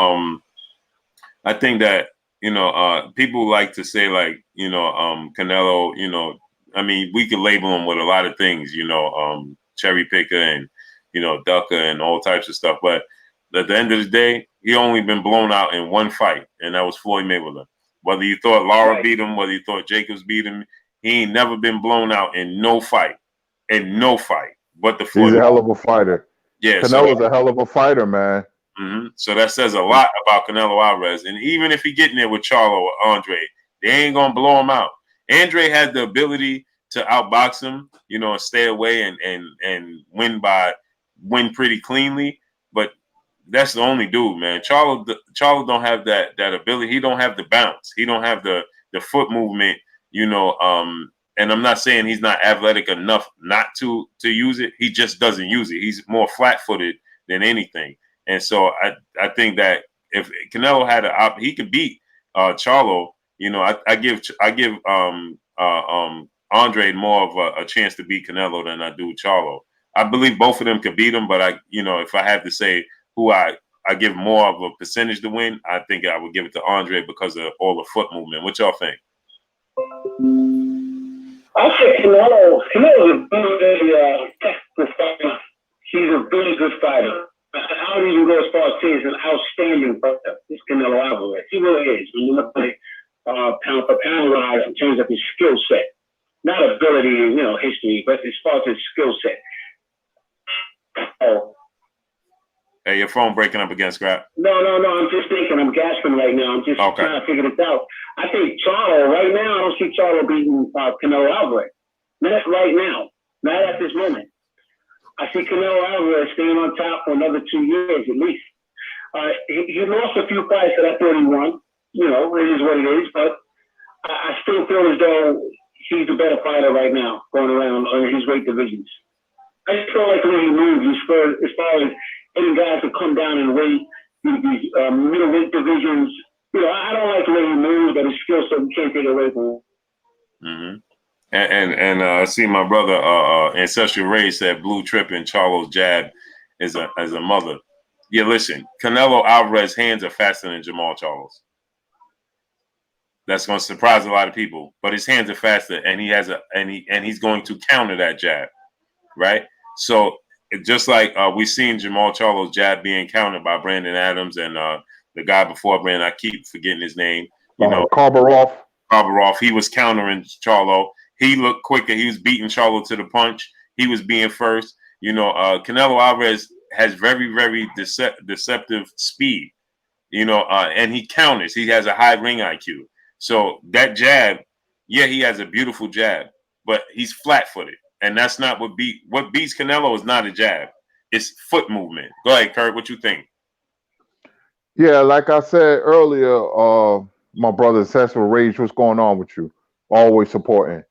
I think that, you know, people like to say, like, you know, Canelo, you know, I mean, we could label him with a lot of things, you know, cherry picker and, you know, ducker and all types of stuff. But at the end of the day, he only been blown out in one fight, and that was Floyd Mayweather. Whether you thought Lara beat him, whether you thought Jacobs beat him, he ain't never been blown out in no fight. But the Floyd. He's a hell of a fighter. Yeah, Canelo's a hell of a fighter, man. Mm-hmm. So that says a lot about Canelo Alvarez. And even if he get in there with Charlo or Andre, they ain't gonna blow him out. Andre had the ability to outbox him, you know, and stay away and win pretty cleanly. But that's the only dude, man. Charlo don't have that ability. He don't have the bounce. He don't have the foot movement, you know. And I'm not saying he's not athletic enough not to use it. He just doesn't use it. He's more flat-footed than anything. And so I think that if Canelo had he could beat Charlo. You know, I give Andre more of a chance to beat Canelo than I do Charlo. I believe both of them could beat him, but if I had to say who I give more of a percentage to win, I think I would give it to Andre because of all the foot movement. What y'all think? I say Canelo. Canelo's a very technical fighter. He's a very good fighter. I don't even go as far as saying he's an outstanding fighter. This Canelo Alvarez. He really is. When you look at it, pound for pound wise in terms of his skill set, not ability, you know, history, but as far as his skill set. Oh. Hey, your phone breaking up again, Scrap. No. I'm just thinking. I'm gasping right now. I'm just trying to figure this out. I think Charlo, right now, I don't see Charlo beating Canelo Alvarez. Not right now. Not at this moment. I see Canelo Alvarez staying on top for another 2 years at least. He lost a few fights that I thought he won. You know, it is what it is. But I still feel as though he's the better fighter right now going around on his weight divisions. I just feel like the way he moves as far as any guys to come down and weight, these middleweight divisions. You know, I don't like the way he moves, but his skill set we can't take it away from him. Mm-hmm. And I see my brother Ancestral Ray said Blue tripping Charlo's jab as a mother. Yeah, listen, Canelo Alvarez's hands are faster than Jamal Charlo's. That's going to surprise a lot of people, but his hands are faster, and he's going to counter that jab, right? So just like we've seen Jamal Charlo's jab being countered by Brandon Adams and the guy before Brandon, I keep forgetting his name. Karbarov, he was countering Charlo. He looked quicker. He was beating Charlo to the punch. He was being first. You know, Canelo Alvarez has very, very deceptive speed. You know, and he counters. He has a high ring IQ. So that jab, yeah, he has a beautiful jab, but he's flat-footed, and that's not what beats Canelo. Is not a jab. it's foot movement. Go ahead, Kurt. What you think? Yeah, like I said earlier, my brother Cecil Rage, what's going on with you? Always supporting.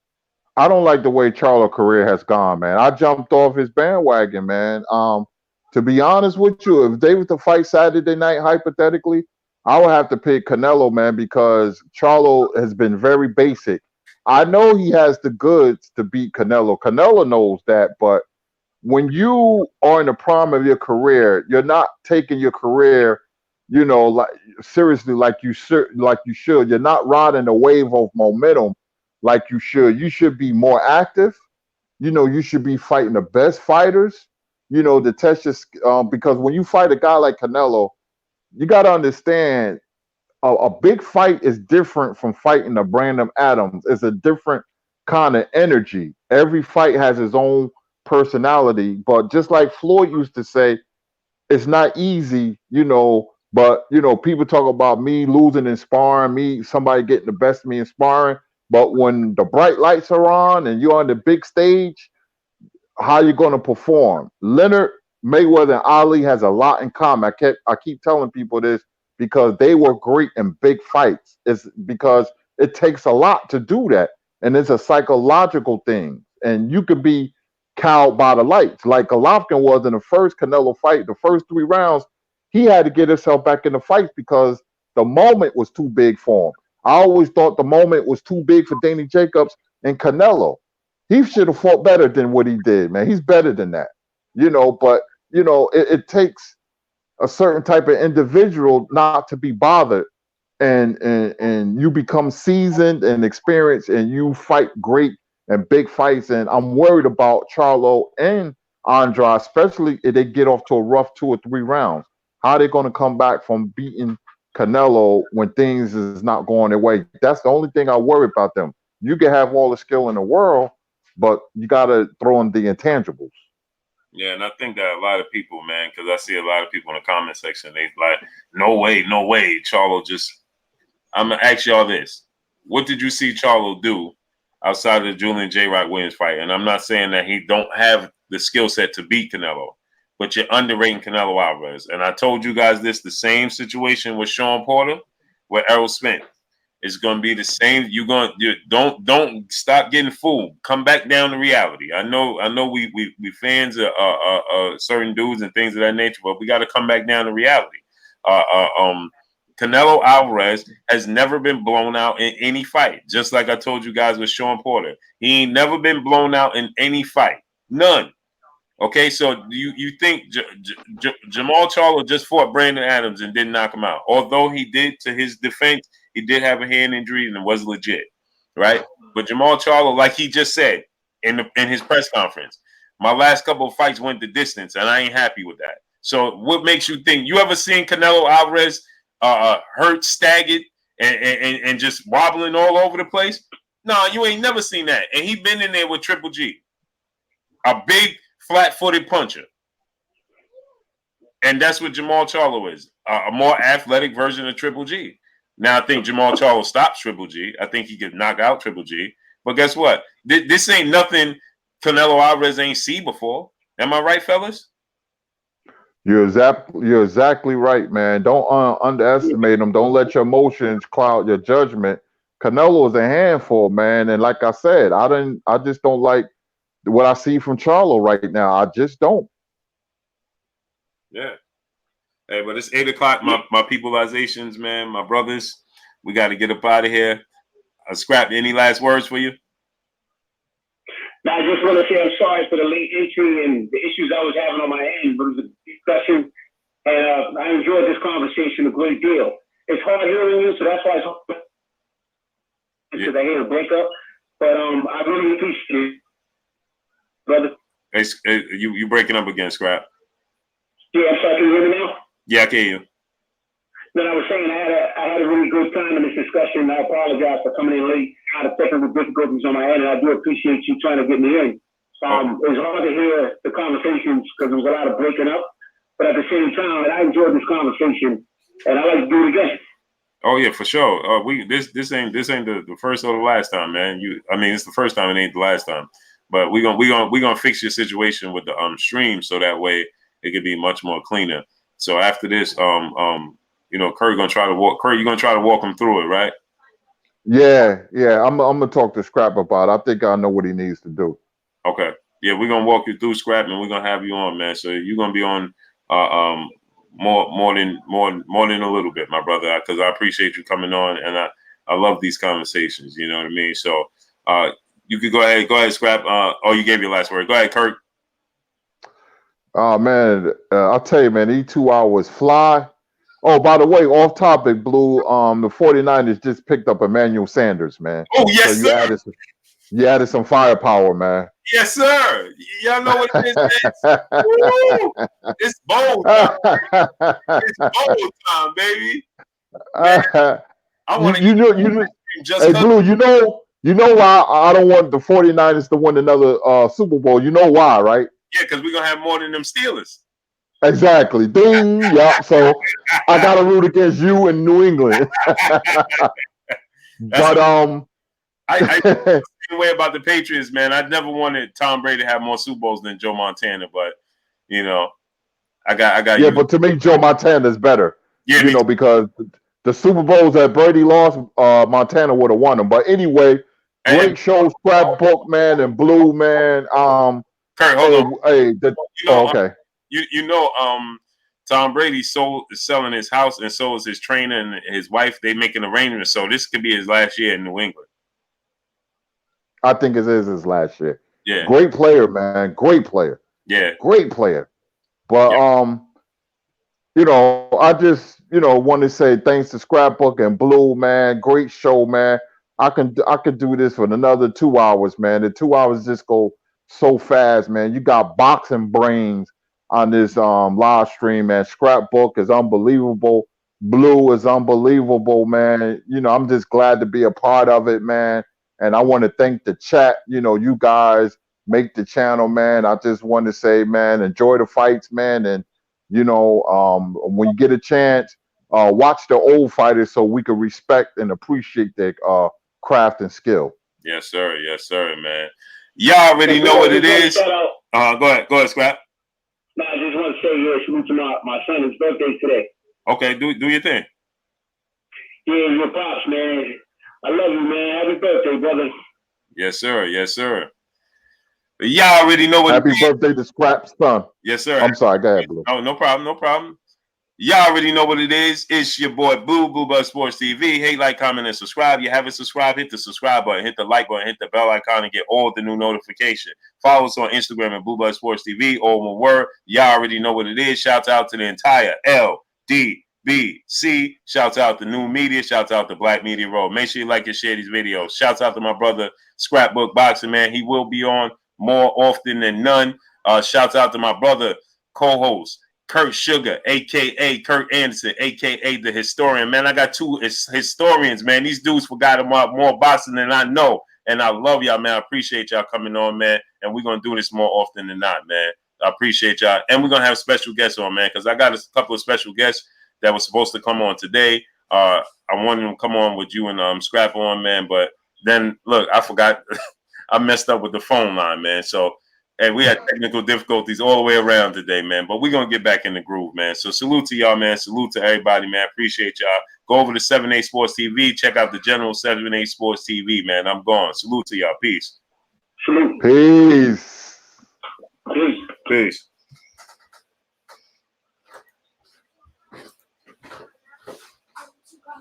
I don't like the way Charlo career has gone, man. I jumped off his bandwagon, man. To be honest with you, if they were to fight Saturday night, hypothetically, I would have to pick Canelo, man, because Charlo has been very basic. I know he has the goods to beat Canelo. Canelo knows that, but when you are in the prime of your career, you're not taking your career, like seriously, like you should. You're not riding a wave of momentum like you should. You should be more active. You should be fighting the best fighters. To test your because when you fight a guy like Canelo, you got to understand a big fight is different from fighting a Brandon Adams. It's a different kind of energy. Every fight has its own personality. But just like Floyd used to say, it's not easy, but people talk about me losing in sparring, somebody getting the best of me in sparring. But when the bright lights are on and you're on the big stage, how you going to perform? Leonard Mayweather and Ali has a lot in common. I keep telling people this because they were great in big fights. It's because it takes a lot to do that, and it's a psychological thing. And you could be cowed by the lights, like Golovkin was in the first Canelo fight. The first 3 rounds, he had to get himself back in the fight because the moment was too big for him. I always thought the moment was too big for Danny Jacobs and Canelo. He should have fought better than what he did, man. He's better than that, but it takes a certain type of individual not to be bothered, and you become seasoned and experienced, and you fight great and big fights. And I'm worried about Charlo and Andrade, especially if they get off to a rough 2 or 3 rounds. How are they going to come back from beating Canelo when things is not going their way? That's the only thing I worry about them. You can have all the skill in the world, but you got to throw in the intangibles. Yeah, and I think that a lot of people, man, because I see a lot of people in the comment section, they like, no way, Charlo just. I'm gonna ask y'all this: what did you see Charlo do outside of the Julian J. Rock Williams fight? And I'm not saying that he don't have the skill set to beat Canelo, but you're underrating Canelo Alvarez. And I told you guys this: the same situation with Sean Porter, with Errol Spence. It's gonna be the same. You don't stop getting fooled. Come back down to reality. I know we fans of certain dudes and things of that nature, but we got to come back down to reality. Canelo Alvarez has never been blown out in any fight. Just like I told you guys with Sean Porter, he ain't never been blown out in any fight. None. Okay, so you think Jamal Charlo just fought Brandon Adams and didn't knock him out? Although he did, to his defense, he did have a hand injury and it was legit, right? But Jamal Charlo, like he just said in his press conference, my last couple of fights went the distance, and I ain't happy with that. So what makes you think? You ever seen Canelo Alvarez hurt, staggered, and just wobbling all over the place? No, you ain't never seen that. And he been in there with Triple G, a big flat-footed puncher. And that's what Jamal Charlo is, a more athletic version of Triple G. Now, I think Jamal Charlo stops Triple G. I think he could knock out Triple G. But guess what? This ain't nothing Canelo Alvarez ain't seen before. Am I right, fellas? You're exactly right, man. Don't underestimate him. Don't let your emotions cloud your judgment. Canelo is a handful, man. And like I said, I just don't like what I see from Charlo right now. I just don't. Yeah. Hey, but it's 8 o'clock. My peopleizations, man, my brothers. We got to get up out of here. Scrap, any last words for you? Now, I just want to say I'm sorry for the late entry and the issues I was having on my end, but it was a discussion, and I enjoyed this conversation a great deal. It's hard hearing you, so that's why it's hard because I hear a breakup. But I really appreciate it, brother. Hey, you breaking up again, Scrap? Yeah, I'm sorry. Can you hear me now? Yeah, I can hear you. No, I was saying I had a really good time in this discussion. I apologize for coming in late. I had technical difficulties on my end, and I do appreciate you trying to get me in. It was hard to hear the conversations because there was a lot of breaking up. But at the same time, I enjoyed this conversation, and I like to do it again. Oh yeah, for sure. This ain't the first or the last time, man. It's the first time, it ain't the last time. But we're gonna fix your situation with the stream, so that way it could be much more cleaner. So after this, you know, Kurt gonna try to walk. Kurt, you're gonna try to walk him through it, right? Yeah. I'm gonna talk to Scrap about it. I think I know what he needs to do. Okay. Yeah, we're gonna walk you through Scrap, and we're gonna have you on, man. So you're gonna be on more than a little bit, my brother, because I appreciate you coming on, and I love these conversations. You know what I mean? So you could go ahead, Scrap. Oh, you gave your last word. Go ahead, Kurt. Oh man, I'll tell you, man, these 2 hours fly. Oh, by the way, off topic, Blue. The 49ers just picked up Emmanuel Sanders, man. Oh, yes, so sir. You added some firepower, man. Yes, sir. Y'all know what it is, man. It's bold time. It's bold time, baby. Man, I want to just hey, Blue, you know why I don't want the 49ers to win another Super Bowl. You know why, right? Yeah, because we're going to have more than them Steelers. Exactly. Ding. Yep. So I got to root against you in New England. But I the same way about the Patriots, man. I never wanted Tom Brady to have more Super Bowls than Joe Montana, but you know, I got. Yeah, you. but to me, Joe Montana is better. Yeah, you know, because the Super Bowls that Brady lost, Montana would have won them. But anyway, great show, Scrapbook, man, and Blue, man. Kurt, hold on. Hey, okay. Tom Brady is selling his house, and so is his trainer and his wife. They making arrangements, so this could be his last year in New England. I think it is his last year. Yeah. Great player, man. Great player. Yeah. Great player. But you know, I just, want to say thanks to Scrapbook and Blue, man. Great show, man. I could do this for another 2 hours, man. The 2 hours just go so fast, man. You got boxing brains on this live stream, man. Scrapbook is unbelievable. Blue is unbelievable, man. You know, I'm just glad to be a part of it, man. And I want to thank the chat. You know, you guys make the channel, man. I just want to say, man, enjoy the fights, man. And, when you get a chance, watch the old fighters so we can respect and appreciate their craft and skill. Yes, sir. Yes, sir, man. Y'all already know what it is. Go ahead, Scrap. No, I just want to say, salute to my son's birthday today. Okay, do your thing. Yeah, your pops, man. I love you, man. Happy birthday, brother. Yes, sir. Yes, sir. But y'all already know what Happy birthday to Scrap's son. Yes, sir. I'm sorry. Go ahead, Blue. No problem. Y'all already know what it is. It's your boy Blue Buzz Sports TV. Hey, like, comment, and subscribe. You haven't subscribed, hit the subscribe button, hit the like button, hit the bell icon, and get all the new notification. Follow us on Instagram at Blue Buzz Sports TV. All one word. Y'all already know what it is. Shout out to the entire LDBC. Shout out to New Media. Shout out to Black Media Road. Make sure you like and share these videos. Shout out to my brother Scrapbook Boxing, man. He will be on more often than none. Shout out to my brother co-host Kurt Sugar, a.k.a. Kurt Anderson, a.k.a. the historian. Man, I got two historians, man. These dudes forgot about more boxing than I know. And I love y'all, man. I appreciate y'all coming on, man. And we're going to do this more often than not, man. I appreciate y'all. And we're going to have special guests on, man, because I got a couple of special guests that were supposed to come on today. I wanted them to come on with you and Scrap on, man. But then, look, I forgot. I messed up with the phone line, man. So, and we had technical difficulties all the way around today, man. But we're going to get back in the groove, man. So salute to y'all, man. Salute to everybody, man. Appreciate y'all. Go over to 7A Sports TV. Check out the general 7A Sports TV, man. I'm gone. Salute to y'all. Peace. Salute. Peace. Peace. Peace.